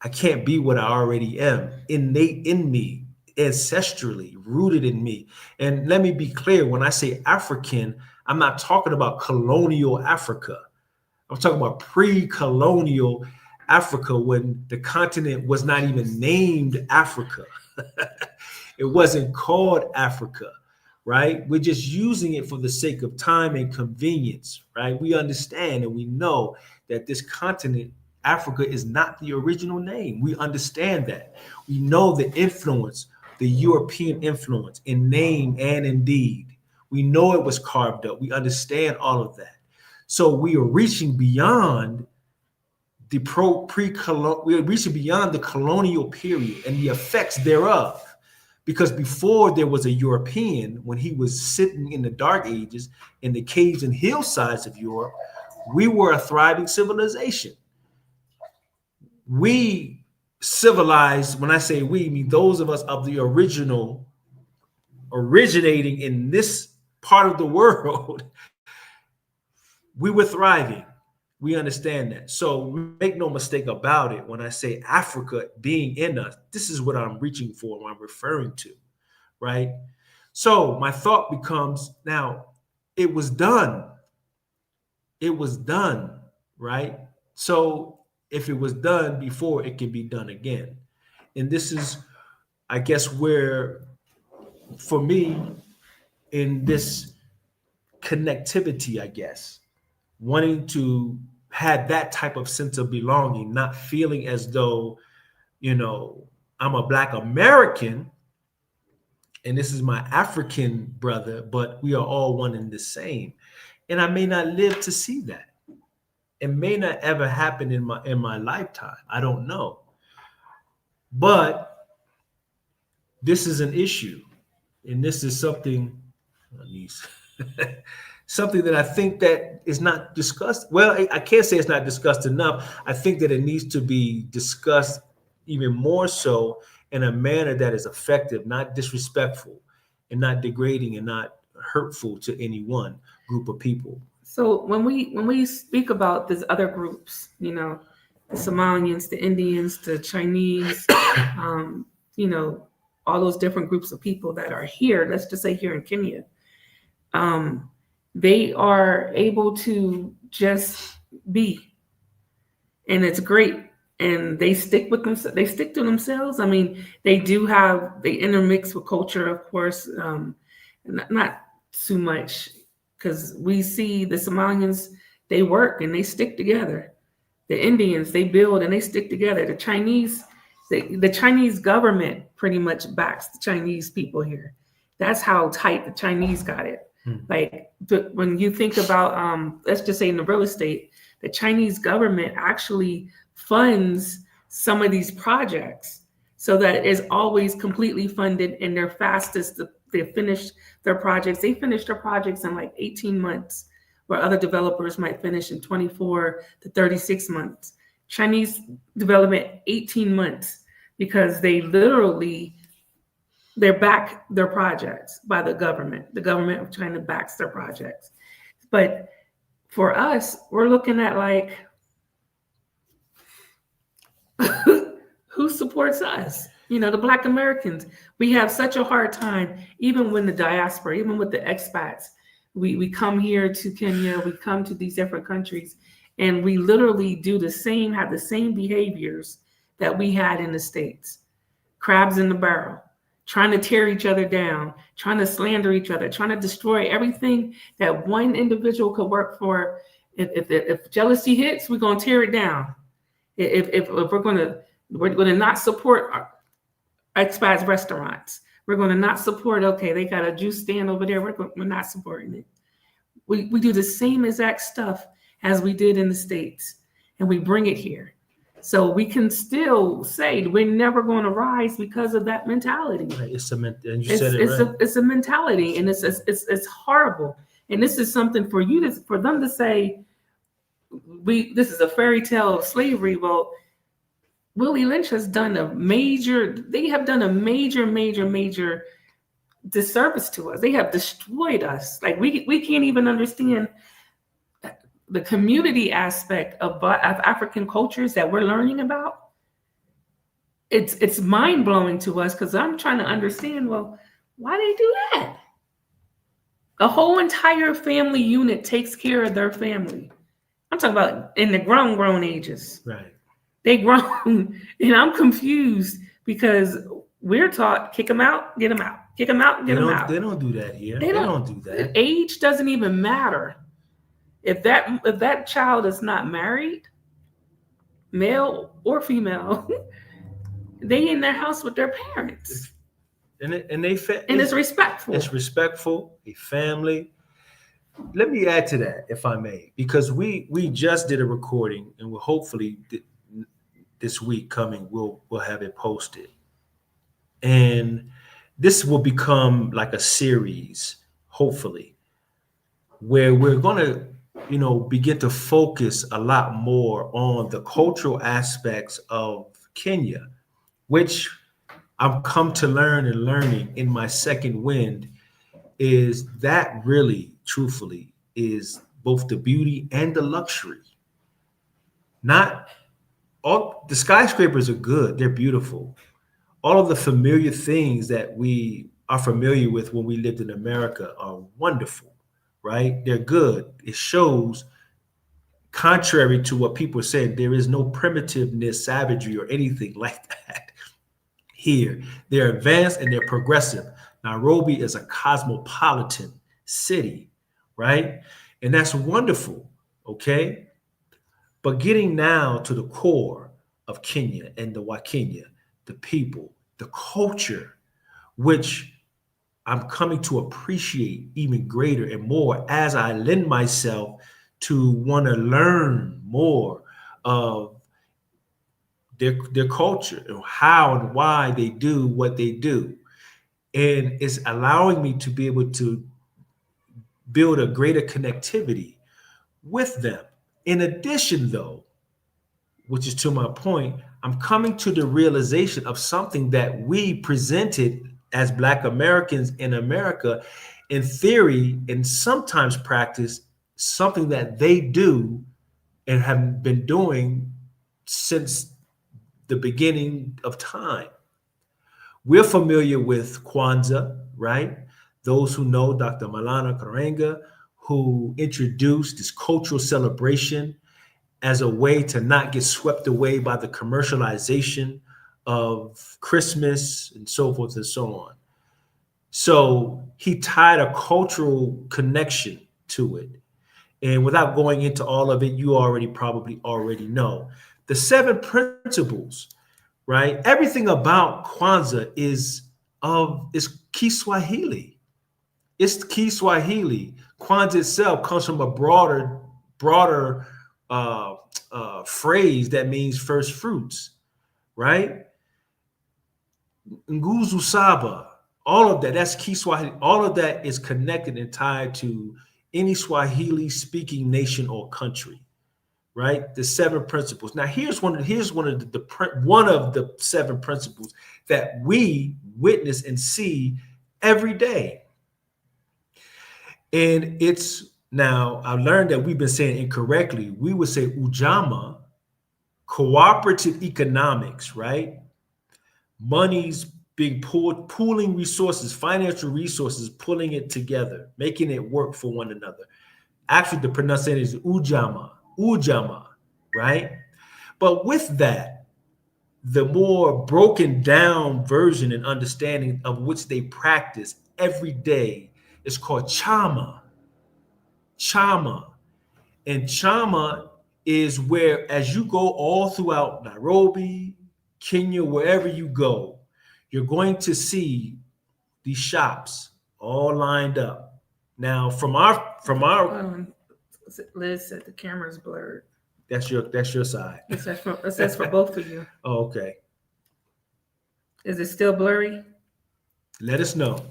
Speaker 1: I can't be what I already am, innate in me, ancestrally rooted in me. And let me be clear, when I say African, I'm not talking about colonial Africa. I'm talking about pre-colonial Africa, when the continent was not even named Africa. It wasn't called Africa, right? We're just using it for the sake of time and convenience, right? We understand and we know that this continent, Africa, is not the original name. We understand that. We know the influence, the European influence in name and in deed. We know it was carved up. We understand all of that. So we are reaching beyond we're reaching beyond the colonial period and the effects thereof. Because before there was a European, when he was sitting in the dark ages in the caves and hillsides of Europe, we were a thriving civilization. We civilized, when I say we, I mean those of us of the originating in this part of the world, we were thriving. We understand that. So make no mistake about it. When I say Africa being in us, this is what I'm reaching for, what I'm referring to, right? So my thought becomes, now, it was done. It was done, right? So if it was done before, it can be done again. And this is, I guess, where, for me, in this connectivity, I guess, wanting to have that type of sense of belonging, not feeling as though, I'm a Black American and this is my African brother, but we are all one and the same. And I may not live to see that. It may not ever happen in my lifetime. I don't know. But this is an issue. And this is something, something that I think that is not discussed. Well, I can't say it's not discussed enough. I think that it needs to be discussed even more so in a manner that is effective, not disrespectful and not degrading and not hurtful to any one group of people.
Speaker 2: So when we speak about these other groups, the Somalians, the Indians, the Chinese, all those different groups of people that are here, let's just say here in Kenya, they are able to just be, and it's great. And they stick with them. They stick to themselves. I mean, they intermix with culture, of course, not too much, because we see the Somalians, they work and they stick together. The Indians, they build and they stick together. The Chinese, the Chinese government pretty much backs the Chinese people here. That's how tight the Chinese got it. Like when you think about, let's just say in the real estate, the Chinese government actually funds some of these projects so that it is always completely funded, and they're fastest. They finish their projects. They finish their projects in like 18 months, where other developers might finish in 24 to 36 months. Chinese development, 18 months, because they back their projects by the government. The government of China backs their projects. But for us, we're looking at like, who supports us? You know, the Black Americans, we have such a hard time, even when the diaspora, even with the expats, we come here to Kenya, we come to these different countries, and we literally do the same, have the same behaviors that we had in the States. Crabs in the barrel, trying to tear each other down, trying to slander each other, trying to destroy everything that one individual could work for. If jealousy hits, we're going to tear it down. If we're going to not support our expats restaurants, we're going to not support, okay, they got a juice stand over there, we're not supporting it. We do the same exact stuff as we did in the States, and we bring it here. So we can still say we're never going to rise because of that mentality.
Speaker 1: Right. And you said it right.
Speaker 2: It's a mentality, and it's horrible. And this is something for them to say, this is a fairy tale of slavery. Well, Willie Lynch has done a major disservice to us. They have destroyed us. Like we can't even understand the community aspect of African cultures that we're learning about. It's mind blowing to us, because I'm trying to understand, well, why they do that? A whole entire family unit takes care of their family. I'm talking about in the grown ages.
Speaker 1: Right.
Speaker 2: They grown, and I'm confused because we're taught kick them out, get them out, kick them out, get them out.
Speaker 1: They don't do that here. They don't do that.
Speaker 2: Age doesn't even matter. If that child is not married, male or female, they in their house with their parents. And it's respectful. It's respectful,
Speaker 1: a family. Let me add to that, if I may, because we just did a recording, and we'll hopefully this week coming, we'll have it posted. And this will become like a series, hopefully, where we're going to, begin to focus a lot more on the cultural aspects of Kenya, which I've come to learning in my second wind, is that really, truthfully, is both the beauty and the luxury. Not all the skyscrapers are good, they're beautiful. All of the familiar things that we are familiar with when we lived in America are wonderful, right? They're good. It shows, contrary to what people are saying, there is no primitiveness, savagery, or anything like that here. They're advanced and they're progressive. Nairobi is a cosmopolitan city, right? And that's wonderful, okay? But getting now to the core of Kenya and the Wakenya, the people, the culture, which I'm coming to appreciate even greater and more as I lend myself to want to learn more of their culture, and how and why they do what they do. And it's allowing me to be able to build a greater connectivity with them. In addition, though, which is to my point, I'm coming to the realization of something that we presented as Black Americans in America, in theory and sometimes practice, something that they do and have been doing since the beginning of time. We're familiar with Kwanzaa, right? Those who know Dr. Malana Karenga, who introduced this cultural celebration as a way to not get swept away by the commercialization of Christmas and so forth and so on. So he tied a cultural connection to it. And without going into all of it, you probably already know. The 7 principles, right? Everything about Kwanzaa is Kiswahili. It's Kiswahili. Kwanzaa itself comes from a broader phrase that means first fruits, right? Nguzu Saba, all of that, that's Kiswahili. All of that is connected and tied to any Swahili speaking nation or country, right? The 7 principles. Now, here's one of the 7 principles that we witness and see every day. And now I learned that we've been saying incorrectly. We would say Ujamaa, cooperative economics, right? money's being pooling resources, financial resources, pulling it together, making it work for one another. Actually, the pronunciation is ujama, right? But with that, the more broken down version and understanding of which they practice every day is called chama. And chama is where, as you go all throughout Nairobi, Kenya, wherever you go, you're going to see these shops all lined up. Now, from our
Speaker 2: Liz said the camera's blurred.
Speaker 1: That's your side.
Speaker 2: It says for both of you.
Speaker 1: Oh, okay.
Speaker 2: Is it still blurry?
Speaker 1: Let us know.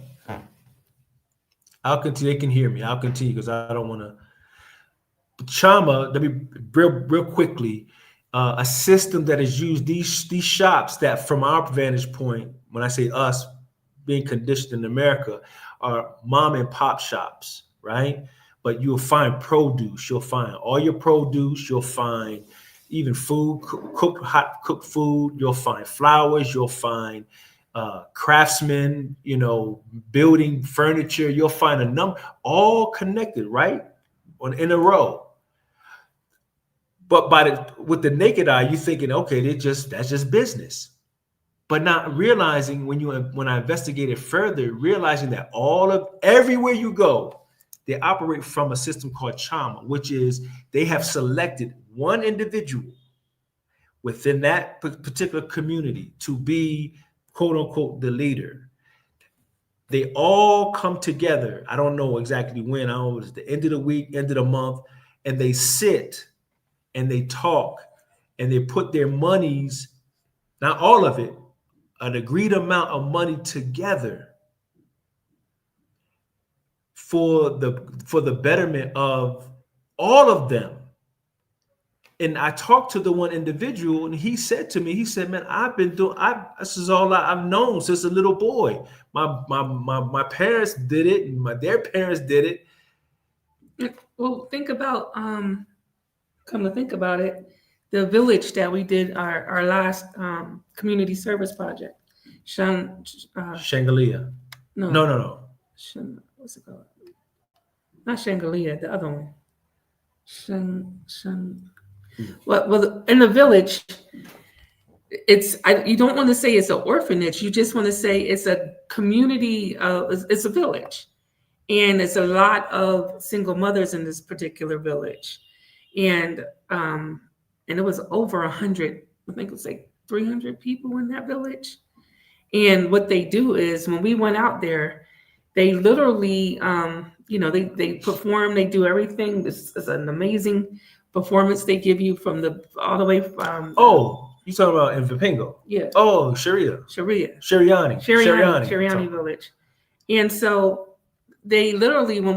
Speaker 1: I'll continue. They can hear me. I'll continue because I don't want to. Chama, let me real quickly. A system that is used, these shops that from our vantage point, when I say us being conditioned in America, are mom and pop shops, right? But you'll find produce. You'll find all your produce. You'll find even food, hot cooked food. You'll find flowers. You'll find craftsmen, building furniture. You'll find a number, all connected, right? In a row. But with the naked eye, you're thinking, okay, that's just business. But not realizing when I investigated further, realizing that everywhere you go, they operate from a system called chama, which is they have selected one individual within that particular community to be, quote unquote, the leader. They all come together. I don't know exactly when. I don't know, it's the end of the week, end of the month, and they sit and they talk and they put their monies, not all of it, an agreed amount of money together for the betterment of all of them. And I talked to the one individual, and he said to me, man, this is all I've known since a little boy. My parents did it, and their parents did it.
Speaker 2: Well, think about, come to think about it, the village that we did our last community service project.
Speaker 1: Shangalia. No.
Speaker 2: What's it called? Not Shangalia, the other one. Well, in the village, you don't want to say it's an orphanage. You just want to say it's a community. It's a village, and it's a lot of single mothers in this particular village, and it was over 100. I think it was like 300 people in that village. And what they do is when we went out there, they literally, they perform. They do everything. This is an amazing performance they give you all the way from.
Speaker 1: You talking about in Vipingo?
Speaker 2: Yeah.
Speaker 1: Oh, Shariani
Speaker 2: Village. And so they literally, when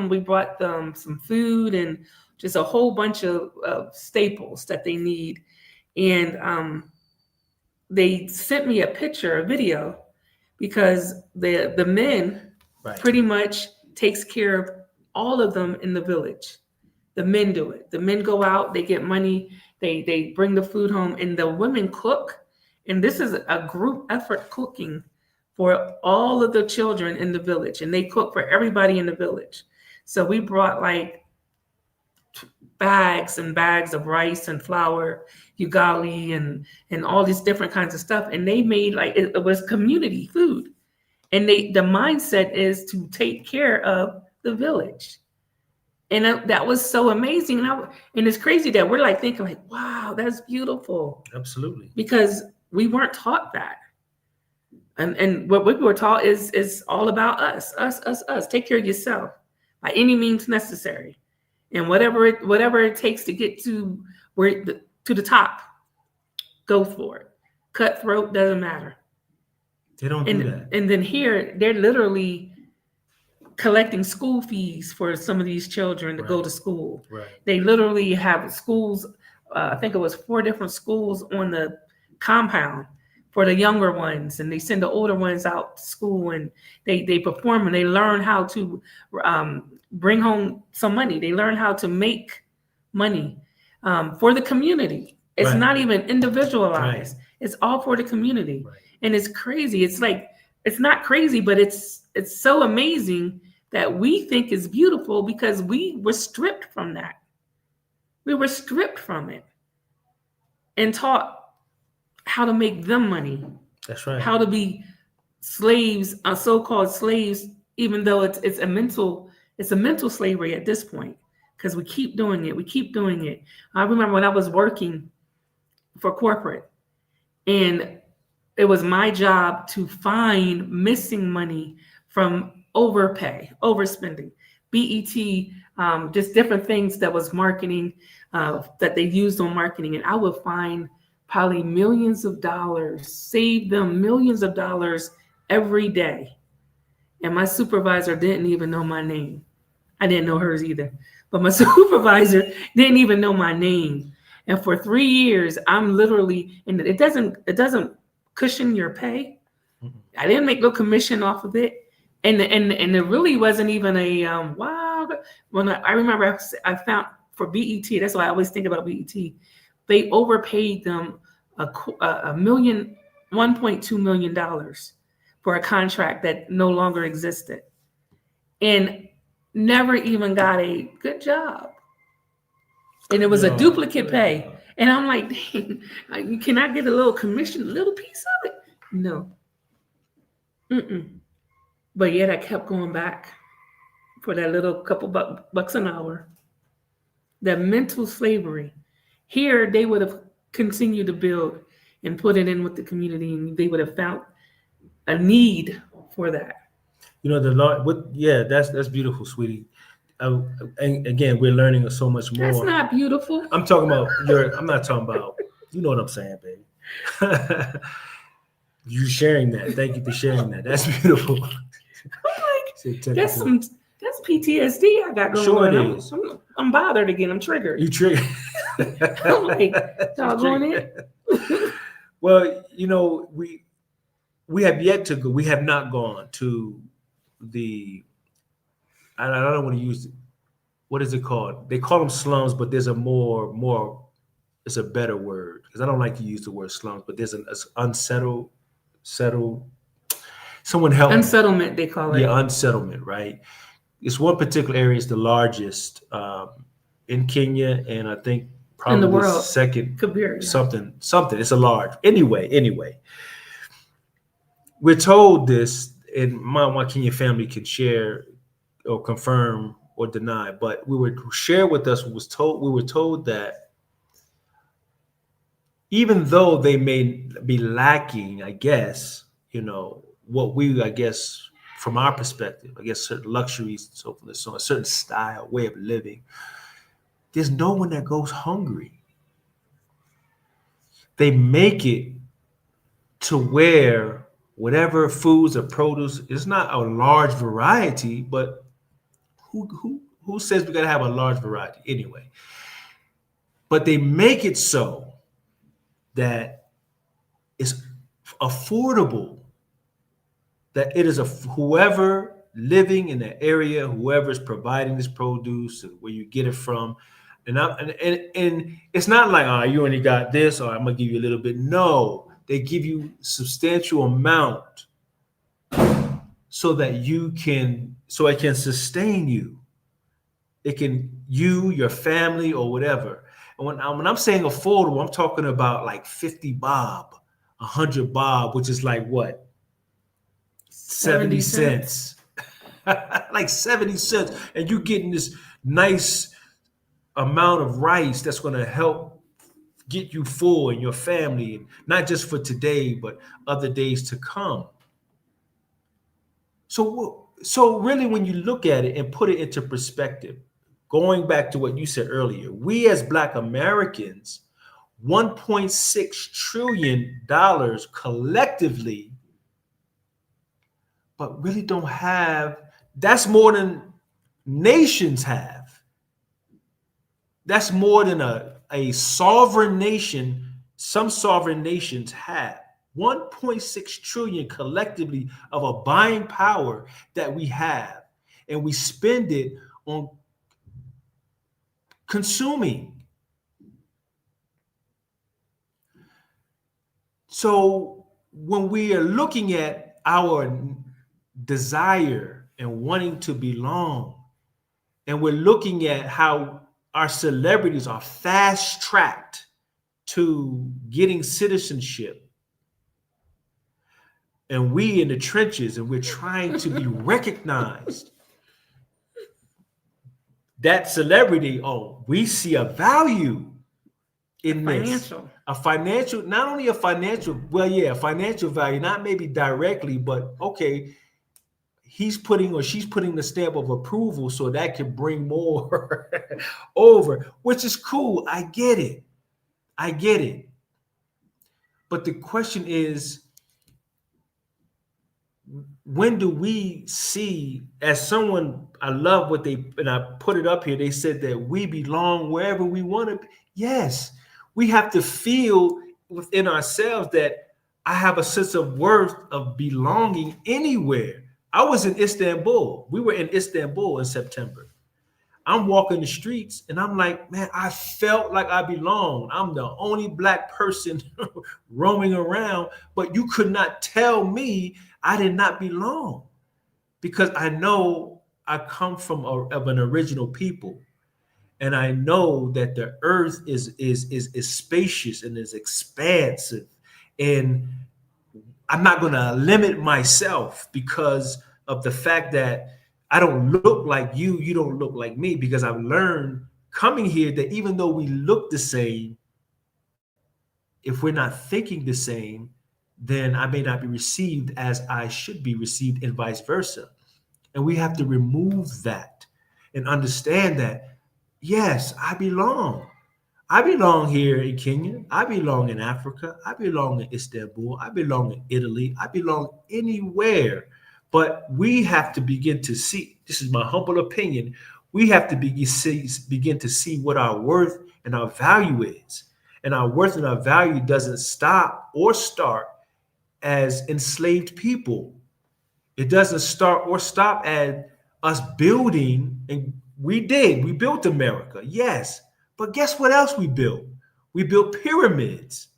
Speaker 2: we brought them some food and just a whole bunch of staples that they need. And they sent me a video, because the men pretty much takes care of all of them in the village. The men do it. The men go out, they get money, they bring the food home, and the women cook. And this is a group effort cooking for all of the children in the village, and they cook for everybody in the village. So we brought like bags and bags of rice and flour, ugali, and all these different kinds of stuff. And they made it was community food. And the mindset is to take care of the village. And that was so amazing. And it's crazy that we're thinking wow, that's beautiful.
Speaker 1: Absolutely.
Speaker 2: Because we weren't taught that. And what we were taught is all about us. Take care of yourself by any means necessary. And whatever it takes to get to the top, go for it. Cutthroat, doesn't matter.
Speaker 1: They don't do that. And
Speaker 2: then here, they're literally collecting school fees for some of these children to go to school.
Speaker 1: Right.
Speaker 2: They literally have schools, I think it was 4 different schools on the compound for the younger ones, and they send the older ones out to school, and they perform, and they learn how to bring home some money. They learn how to make money for the community. It's not even individualized. It's all for the community. And it's crazy. It's like, it's not crazy, but it's so amazing that we think is beautiful because we were stripped from that. We were stripped from it and taught how to make them money.
Speaker 1: That's right.
Speaker 2: How to be slaves, so-called slaves, even though it's a mental slavery at this point, because we keep doing it. We keep doing it. I remember when I was working for corporate, and it was my job to find missing money from overpay, overspending, BET, just different things that was marketing, that they used on marketing. And I would find probably millions of dollars, save them millions of dollars every day. And my supervisor didn't even know my name. I didn't know hers either. But my supervisor didn't even know my name. And for 3 years, I'm literally, and it doesn't cushion your pay. I didn't make no commission off of it. And it really wasn't even a wow. When I remember I found for BET, that's why I always think about BET. They overpaid them $1.2 million for a contract that no longer existed, and never even got a good job. And it was a duplicate pay. And I'm like, dang, can I get a little commission, a little piece of it? No. But yet I kept going back for that little couple bucks an hour. That mental slavery. Here, they would have continued to build and put it in with the community, and they would have found a need for that.
Speaker 1: You know, that's beautiful, sweetie. And again, we're learning so much more.
Speaker 2: That's not beautiful.
Speaker 1: I'm talking about I'm not talking about, you know what I'm saying, baby. You sharing that. Thank you for sharing that. That's beautiful.
Speaker 2: That's PTSD I got going on. I'm bothered again. I'm triggered.
Speaker 1: You triggered.
Speaker 2: I'm like, doggone it.
Speaker 1: Well, you know, we have yet to go. We have not gone to the. I don't want to use. What is it called? They call them slums, but there's a more. It's a better word because I don't like to use the word slums, but there's an settled. Someone help.
Speaker 2: Unsettlement, they call it.
Speaker 1: Yeah, unsettlement, right? It's one particular area is the largest in Kenya, and I think probably
Speaker 2: in the world.
Speaker 1: Second.
Speaker 2: Kabir, yeah.
Speaker 1: Something. It's a large. Anyway, we're told this, and my Kenya family can share or confirm or deny, but we were shared with us. We were told that even though they may be lacking, I guess, you know, what we, I guess, from our perspective, I guess certain luxuries and so forth and so on, a certain style, way of living, there's no one that goes hungry. They make it to where whatever foods or produce, it's not a large variety, but who says we gotta have a large variety anyway? But they make it so that it's affordable, that it is whoever living in that area, whoever is providing this produce and where you get it from. And it's not like, oh, you only got this, or I'm gonna give you a little bit. No, they give you substantial amount so it can sustain you. It can, your family, or whatever. And when I'm saying affordable, I'm talking about like 50 bob, 100 bob, which is like what? 70 cents. Like 70 cents. And you're getting this nice amount of rice that's going to help get you full and your family, not just for today, but other days to come. So really, when you look at it and put it into perspective, going back to what you said earlier, we as Black Americans, $1.6 trillion collectively, but really don't have, that's more than nations have. That's more than a sovereign nation, some sovereign nations have. 1.6 trillion collectively of a buying power that we have, and we spend it on consuming. So when we are looking at our desire and wanting to belong, and we're looking at how our celebrities are fast tracked to getting citizenship, and we in the trenches and we're trying to be recognized, that celebrity, oh, we see a value in this. A financial, not only a financial, well, yeah, a financial value, not maybe directly, but okay, he's putting or she's putting the stamp of approval so that can bring more over, which is cool. I get it. I get it. But the question is, when do we see, as someone, I love what they, and I put it up here, they said that we belong wherever we want to be. Yes, we have to feel within ourselves that I have a sense of worth of belonging anywhere. I was in Istanbul. We were in Istanbul in September. I'm walking the streets and I'm like, man, I felt like I belonged. I'm the only Black person roaming around, but you could not tell me I did not belong, because I know I come from of an original people. And I know that the earth is spacious and is expansive. And I'm not going to limit myself because of the fact that I don't look like you, you don't look like me, because I've learned coming here that even though we look the same, if we're not thinking the same, then I may not be received as I should be received, and vice versa. And we have to remove that and understand that, yes, I belong. I belong here in Kenya. I belong in Africa. I belong in Istanbul. I belong in Italy. I belong anywhere. But we have to begin to see, this is my humble opinion, we have to begin to see what our worth and our value is. And our worth and our value doesn't stop or start as enslaved people. It doesn't start or stop at us building, and we built America, yes. But guess what else we built? We built pyramids.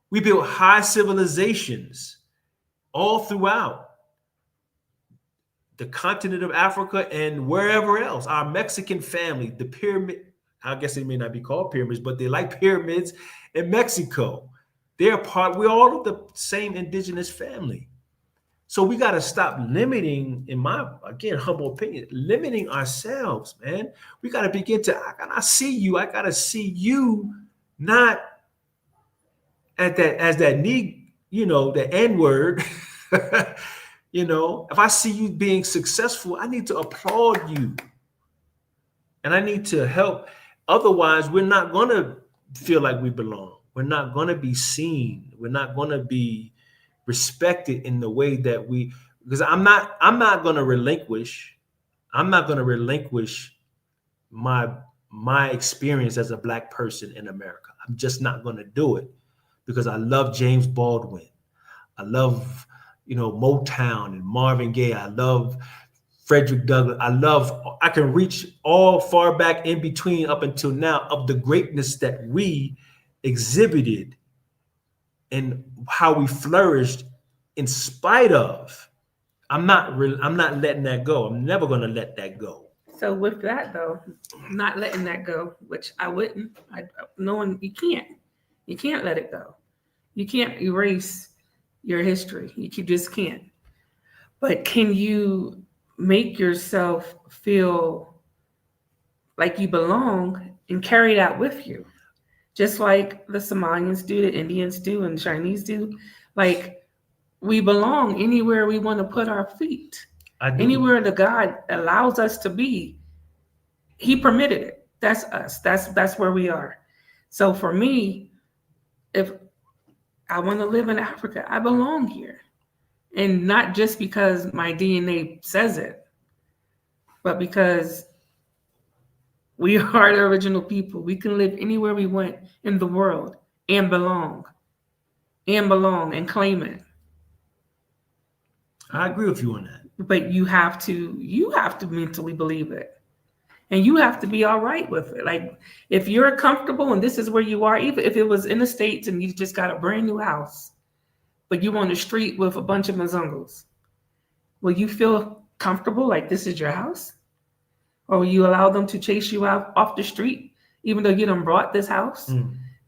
Speaker 1: We built high civilizations all throughout the continent of Africa and wherever else. Our Mexican family, the pyramid, I guess they may not be called pyramids, but they like pyramids in Mexico. We're all of the same indigenous family. So we got to stop limiting, in my, again, humble opinion, limiting ourselves, man. We got to begin to, I got to see you not at that, as that need, the N word. If I see you being successful, I need to applaud you. And I need to help. Otherwise, we're not going to feel like we belong. We're not going to be seen. We're not going to be respected in the way that because I'm not going to relinquish. I'm not going to relinquish my experience as a Black person in America. I'm just not going to do it, because I love James Baldwin. I love, Motown and Marvin Gaye. I love Frederick Douglass. I can reach all far back in between up until now of the greatness that we exhibited and how we flourished in spite of. I'm not letting that go. I'm never going to let that go.
Speaker 2: So with that though, not letting that go, which I wouldn't, knowing you can't let it go. You can't erase your history. You just can't. But can you make yourself feel like you belong and carry that with you? Just like the Somalians do, the Indians do, and the Chinese do. Like, we belong anywhere we want to put our feet. Anywhere the God allows us to be, He permitted it. That's us. That's where we are. So for me, if I want to live in Africa, I belong here. And not just because my DNA says it, but because we are the original people. We can live anywhere we want in the world and belong and claim it.
Speaker 1: I agree with you on that.
Speaker 2: But you have to mentally believe it. And you have to be all right with it. Like, if you're comfortable and this is where you are, even if it was in the States and you just got a brand new house, but you on the street with a bunch of Mzungos. Will you feel comfortable like this is your house? Or will you allow them to chase you out off the street, even though you done brought this house?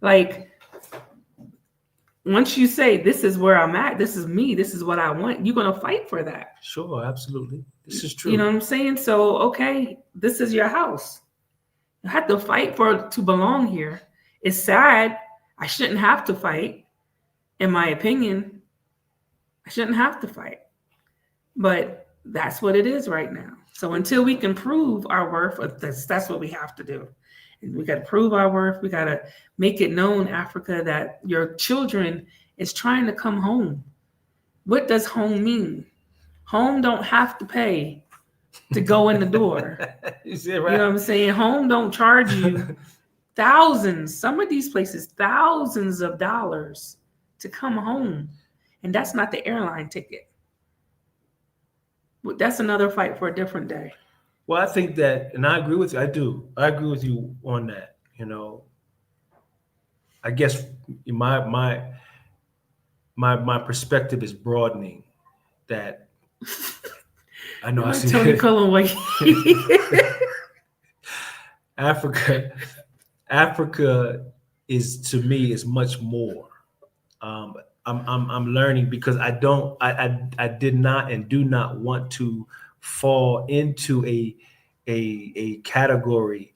Speaker 2: Like, once you say, this is where I'm at, this is me, this is what I want, you're going to fight for that.
Speaker 1: Sure, absolutely. This is true.
Speaker 2: You know what I'm saying? So, okay, this is your house. You have to fight for it to belong here. It's sad. I shouldn't have to fight. In my opinion, I shouldn't have to fight. But that's what it is right now. So until we can prove our worth, that's what we have to do. We got to prove our worth. We got to make it known, Africa, that your children is trying to come home. What does home mean? Home don't have to pay to go in the door.
Speaker 1: You
Speaker 2: know what I'm saying? Home don't charge you thousands, some of these places, thousands of dollars to come home. And that's not the airline ticket. That's another fight for a different day.
Speaker 1: Well, I think that, and I agree with you. I agree with you on that. You know, I guess my perspective is broadening. That I know I see
Speaker 2: Tony Cullenway.
Speaker 1: Africa is, to me, is much more. I'm learning because I did not and do not want to fall into a category,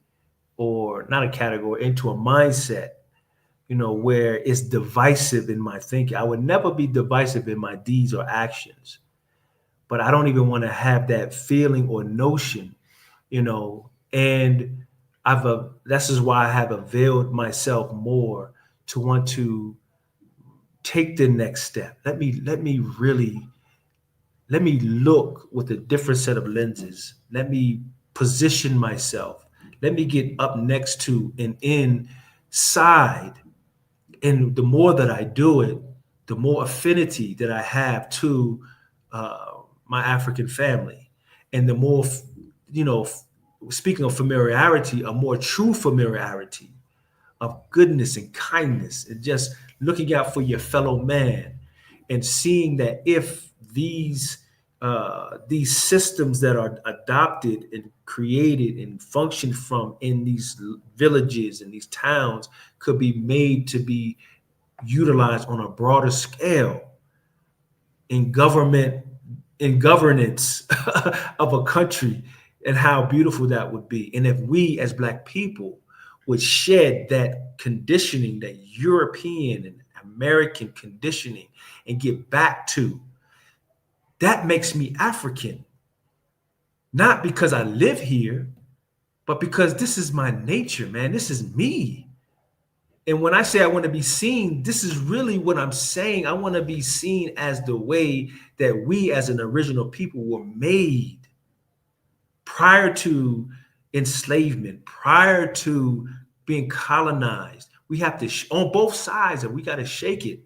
Speaker 1: or not a category, into a mindset, you know, where it's divisive in my thinking. I would never be divisive in my deeds or actions, but I don't even want to have that feeling or notion, you know, and this is why I have availed myself more to want to take the next step. Let me look with a different set of lenses. Let me position myself. Let me get up next to and inside. And the more that I do it, the more affinity that I have to my African family. And the more, you know, speaking of familiarity, a more true familiarity of goodness and kindness, and just looking out for your fellow man, and seeing that if these systems that are adopted and created and function from in these villages and these towns could be made to be utilized on a broader scale in governance of a country, and how beautiful that would be. And if we as Black people would shed that conditioning, that European and American conditioning, and get back to, that makes me African. Not because I live here, but because this is my nature, man. This is me. And when I say I want to be seen, this is really what I'm saying. I want to be seen as the way that we as an original people were made prior to enslavement, prior to being colonized. We have to, on both sides, and we got to shake it.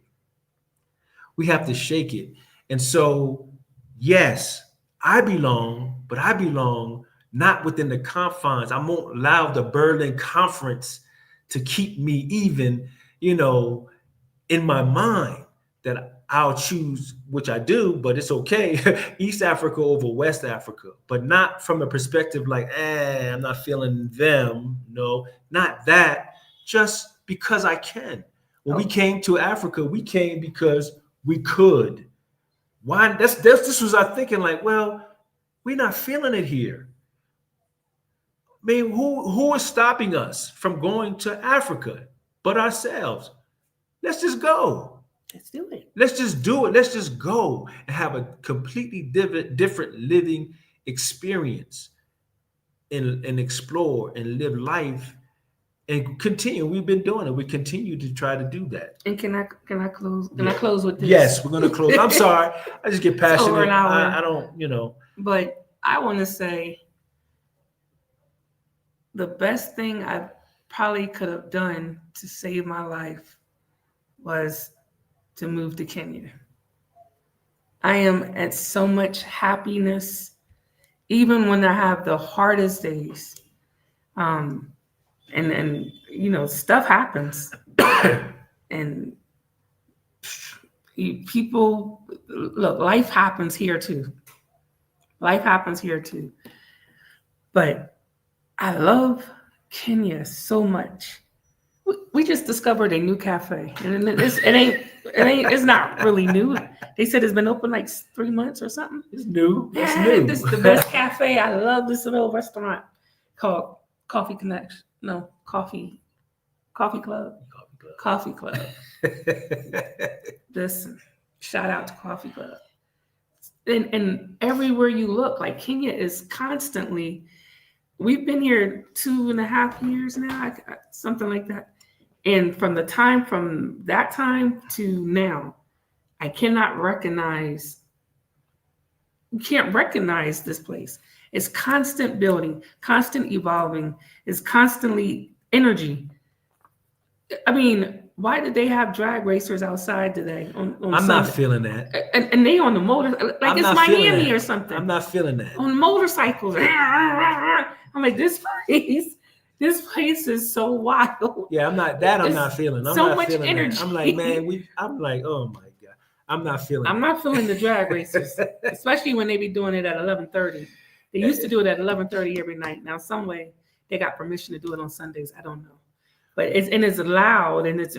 Speaker 1: We have to shake it. And so, yes, I belong, but I belong not within the confines. I won't allow the Berlin Conference to keep me even, you know, in my mind that I'll choose, which I do, but it's okay, East Africa over West Africa, but not from a perspective like, I'm not feeling them. No, not that, just because I can. When we came to Africa, we came because we could. Why? This was our thinking, like, well, we're not feeling it here. I mean, who is stopping us from going to Africa but ourselves? Let's just go.
Speaker 2: Let's do it.
Speaker 1: Let's just do it. Let's just go and have a completely different living experience, and explore and live life and continue. We've been doing it. We continue to try to do that.
Speaker 2: And can I close? Can I close with this?
Speaker 1: Yes, we're going to close. I'm sorry. I just get passionate.
Speaker 2: Over an hour.
Speaker 1: I don't, you know.
Speaker 2: But I want to say the best thing I probably could have done to save my life was to move to Kenya. I am at so much happiness, even when I have the hardest days. And you know, stuff happens. And People, look, life happens here too. Life happens here too. But I love Kenya so much. We just discovered a new cafe, and it's not really new. They said it's been open like 3 months or something.
Speaker 1: It's new. It's
Speaker 2: Yeah,
Speaker 1: new.
Speaker 2: this is the best cafe. I love this little restaurant called Coffee Connection. No, Coffee Club. Coffee Club. Listen, shout out to Coffee Club. And everywhere you look, like Kenya is constantly. We've been here 2.5 years now, something like that. And from that time to now, I cannot recognize. You can't recognize this place. It's constant building, constant evolving. It's constantly energy. I mean, why did they have drag racers outside today? On
Speaker 1: I'm
Speaker 2: Sunday?
Speaker 1: not feeling that.
Speaker 2: And they on the motor, like
Speaker 1: I'm
Speaker 2: it's
Speaker 1: not feeling
Speaker 2: Miami
Speaker 1: that.
Speaker 2: or something.
Speaker 1: I'm not feeling that.
Speaker 2: On motorcycles. I'm like, this place is so wild.
Speaker 1: Yeah, I'm not feeling. I'm
Speaker 2: so
Speaker 1: not
Speaker 2: much
Speaker 1: feeling
Speaker 2: energy.
Speaker 1: that. I'm like, man, I'm like, oh my God. I'm not feeling
Speaker 2: I'm not feeling the drag racers, especially when they be doing it at 11:30. They used to do it at 11:30 every night. Now, some way they got permission to do it on Sundays. I don't know. But it's loud and it's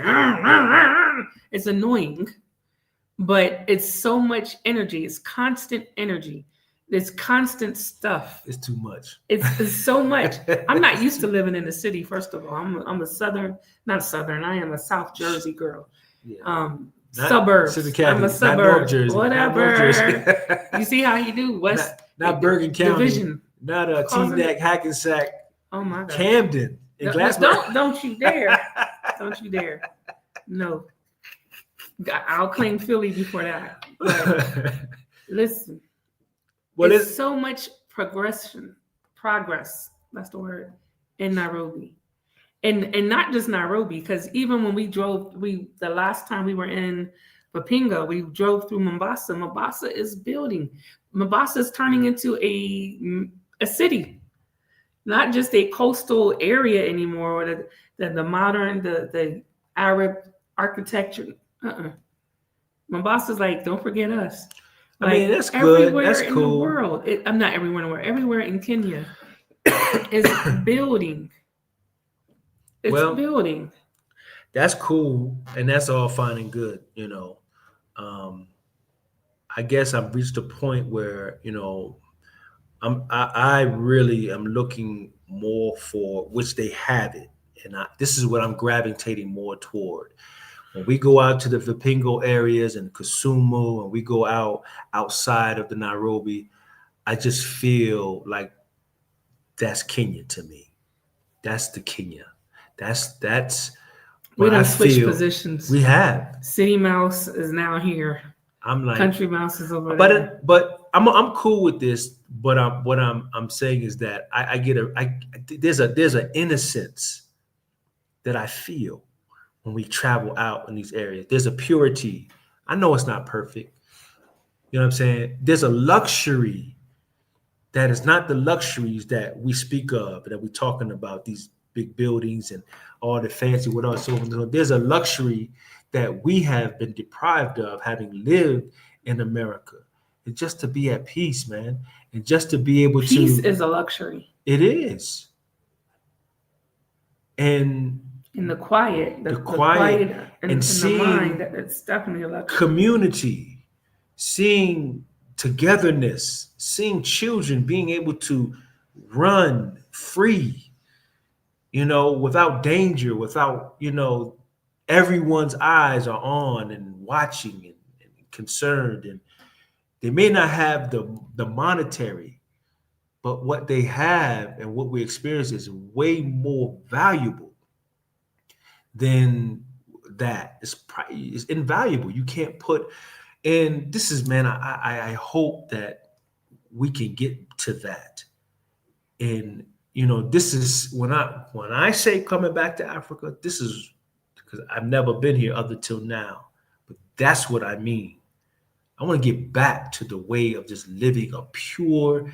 Speaker 2: annoying, but it's so much energy. It's constant energy. It's constant stuff.
Speaker 1: It's too much.
Speaker 2: It's so much. I'm not used to living in the city. First of all, I'm a not southern. I am a South Jersey girl.
Speaker 1: Yeah.
Speaker 2: Suburbs. I'm a suburb.
Speaker 1: Jersey,
Speaker 2: whatever. You see how you do West.
Speaker 1: Not Bergen County.
Speaker 2: Division.
Speaker 1: Not Teaneck, Hackensack.
Speaker 2: Oh my God.
Speaker 1: Camden.
Speaker 2: Don't you dare. Don't you dare. No. I'll claim Philly before that. But listen. There's so much progress, that's the word, in Nairobi. And not just Nairobi, because even when the last time we were in Vipinga, we drove through Mombasa. Mombasa is building. Mombasa is turning into a city, not just a coastal area anymore, or the modern, the Arab architecture. Mombasa is like, don't forget us.
Speaker 1: I mean, that's good.
Speaker 2: Everywhere
Speaker 1: That's
Speaker 2: in
Speaker 1: cool.
Speaker 2: the world, I'm not everywhere in the world. Everywhere in Kenya is building. It's building.
Speaker 1: That's cool, and that's all fine and good. You know, I guess I've reached a point where I really am looking more for which they have it, and this is what I'm gravitating more toward. When we go out to the Vipingo areas and Kisumu, and we go outside of the Nairobi, I just feel like that's Kenya to me. That's the Kenya. That's
Speaker 2: we done switched positions.
Speaker 1: We have.
Speaker 2: City Mouse is now here.
Speaker 1: I'm like
Speaker 2: Country Mouse is over there.
Speaker 1: But I'm cool with this. But what I'm saying is that there's an innocence that I feel when we travel out in these areas. There's a purity. I know it's not perfect. You know what I'm saying? There's a luxury that is not the luxuries that we speak of, that we're talking about, these big buildings and all the fancy what else. So there's a luxury that we have been deprived of, having lived in America. And just to be at peace, man. And just to be able
Speaker 2: Peace is a luxury.
Speaker 1: It is. And
Speaker 2: in the quiet, the
Speaker 1: quiet
Speaker 2: and seeing the mind, it's definitely a luxury.
Speaker 1: Community, seeing togetherness, seeing children being able to run free, without danger, without, everyone's eyes are on and watching and concerned. And they may not have the monetary, but what they have and what we experience is way more valuable than that. It's invaluable. You can't put, and this is, man, I hope that we can get to that. And this is when I say coming back to Africa, this is because I've never been here other till now, but that's what I mean. I want to get back to the way of just living a pure,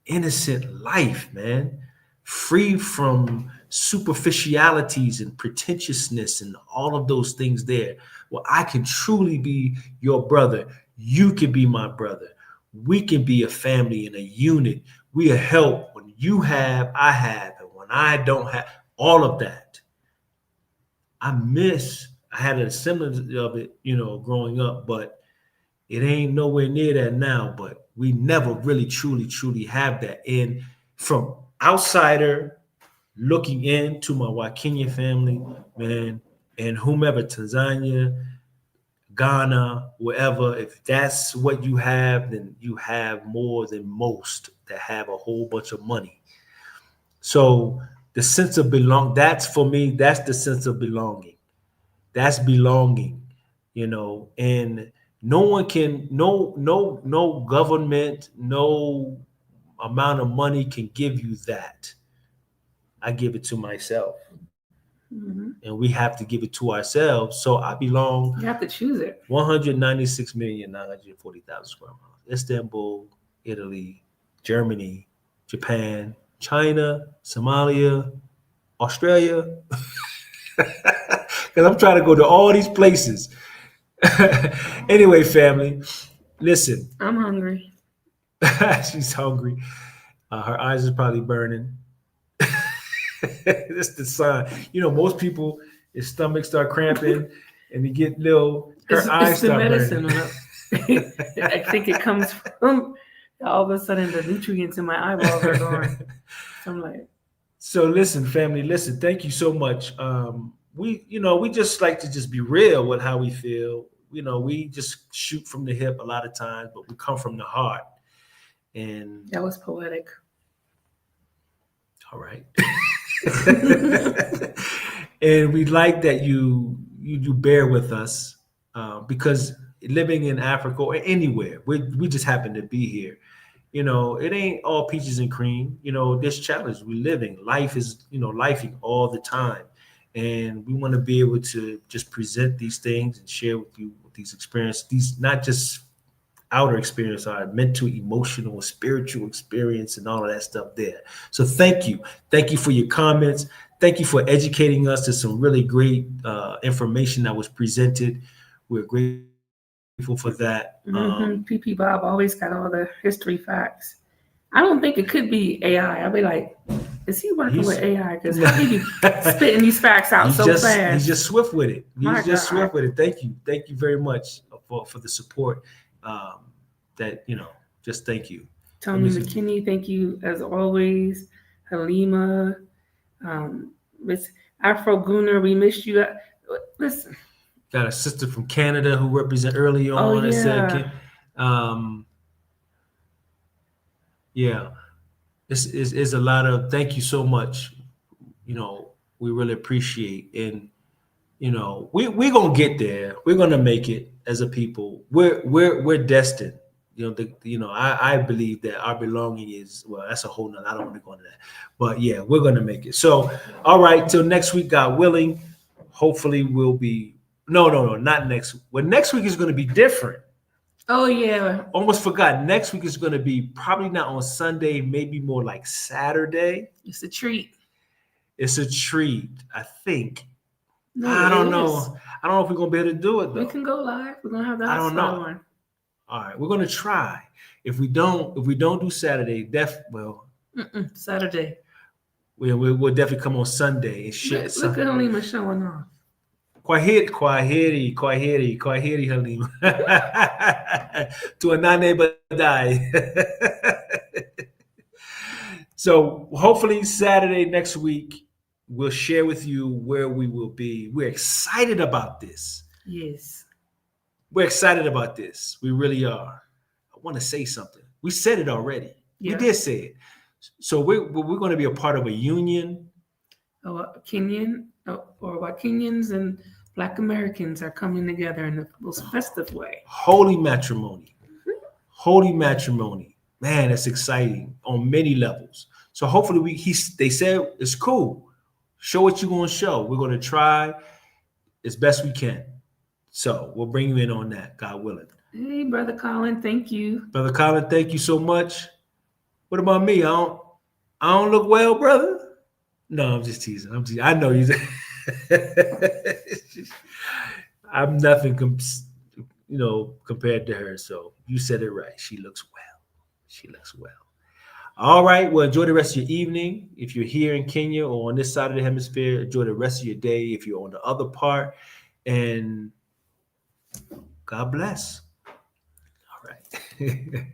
Speaker 1: innocent life, man, free from superficialities and pretentiousness and all of those things there. Well, I can truly be your brother. You can be my brother. We can be a family and a unit. We help when you have, I have, and when I don't have, all of that. I had a semblance of it, growing up, but it ain't nowhere near that now. But we never really, truly have that. And from outsider looking into my Wakenya family, man, and whomever, Tanzania, Ghana, wherever, if that's what you have, then you have more than most that have a whole bunch of money. So the sense of that's for me, that's the sense of belonging. That's belonging, and no one can, no government, no amount of money can give you that. I give it to myself. And we have to give it to ourselves. So I belong.
Speaker 2: You have to choose it.
Speaker 1: 196,940,000 square miles. Istanbul, Italy, Germany, Japan, China, Somalia, Australia. Because I'm trying to go to all these places. Anyway, family, listen.
Speaker 2: I'm hungry.
Speaker 1: She's hungry. Her eyes are probably burning. That's the sign. Most people, his stomach start cramping and they get little, eyes start burning.
Speaker 2: I think it comes from all of a sudden the nutrients in my eyeballs are gone. So I'm like.
Speaker 1: So listen, family, thank you so much. We just like to just be real with how we feel. We just shoot from the hip a lot of times, but we come from the heart. And
Speaker 2: that was poetic.
Speaker 1: All right. And we like that you bear with us because living in Africa or anywhere, we just happen to be here. It ain't all peaches and cream. This challenge we living. Life is, lifing all the time. And we want to be able to just present these things and share with you these experiences, these not just outer experience, our mental, emotional, spiritual experience and all of that stuff there. So thank you. Thank you for your comments. Thank you for educating us to some really great information that was presented. We're grateful for that.
Speaker 2: PP Bob always got all the history facts. I don't think it could be AI. I'll be like, is he working with AI? Because how he be spitting these facts out so fast?
Speaker 1: He's just swift with it. Swift with it. Thank you. Thank you very much for the support. Just thank you.
Speaker 2: Tony McKinney, thank you as always. Halima, Miss Afro Gunner, we missed you. Listen.
Speaker 1: Got a sister from Canada who represent early on.
Speaker 2: Oh, yeah.
Speaker 1: This is a lot of thank you so much. We really appreciate, and we're gonna get there. We're gonna make it as a people. We're destined. I believe that our belonging is, well, that's a whole nother, I don't want to go into that, but yeah, we're gonna make it. So all right, till next week, God willing, hopefully we'll be not next week. Well, next week is going to be different.
Speaker 2: Oh yeah.
Speaker 1: Almost forgot. Next week is going to be probably not on Sunday, maybe more like Saturday.
Speaker 2: It's a treat.
Speaker 1: It's a treat, I think.
Speaker 2: No,
Speaker 1: I don't know. I don't know if we're going to be able to do it though.
Speaker 2: We can go live. We're going to have that.
Speaker 1: I don't know.
Speaker 2: One.
Speaker 1: All right, we're going to try. If we don't do Saturday,
Speaker 2: Saturday.
Speaker 1: We'll definitely come on Sunday and shit.
Speaker 2: Look at Halima showing off.
Speaker 1: Kwaheri Halima. Tuonane baadaye. So hopefully Saturday next week, we'll share with you where we will be. We're excited about this.
Speaker 2: Yes.
Speaker 1: We're excited about this. We really are. I want to say something. We said it already. Yeah. We did say it. So we're going to be a part of a union.
Speaker 2: Kenyan or Kenyans and Black Americans are coming together in the most festive way.
Speaker 1: Holy matrimony. Holy matrimony. Man, that's exciting on many levels. So hopefully they said it's cool. Show what you're going to show. We're going to try as best we can. So we'll bring you in on that, God willing.
Speaker 2: Hey, Brother Colin, thank you.
Speaker 1: Brother Colin, thank you so much. What about me? I don't look well, brother? No, I'm just teasing. I know you. I'm nothing, compared to her. So you said it right. She looks well. She looks well. All right. Well, enjoy the rest of your evening. If you're here in Kenya or on this side of the hemisphere, enjoy the rest of your day. If you're on the other part, and God bless. All right.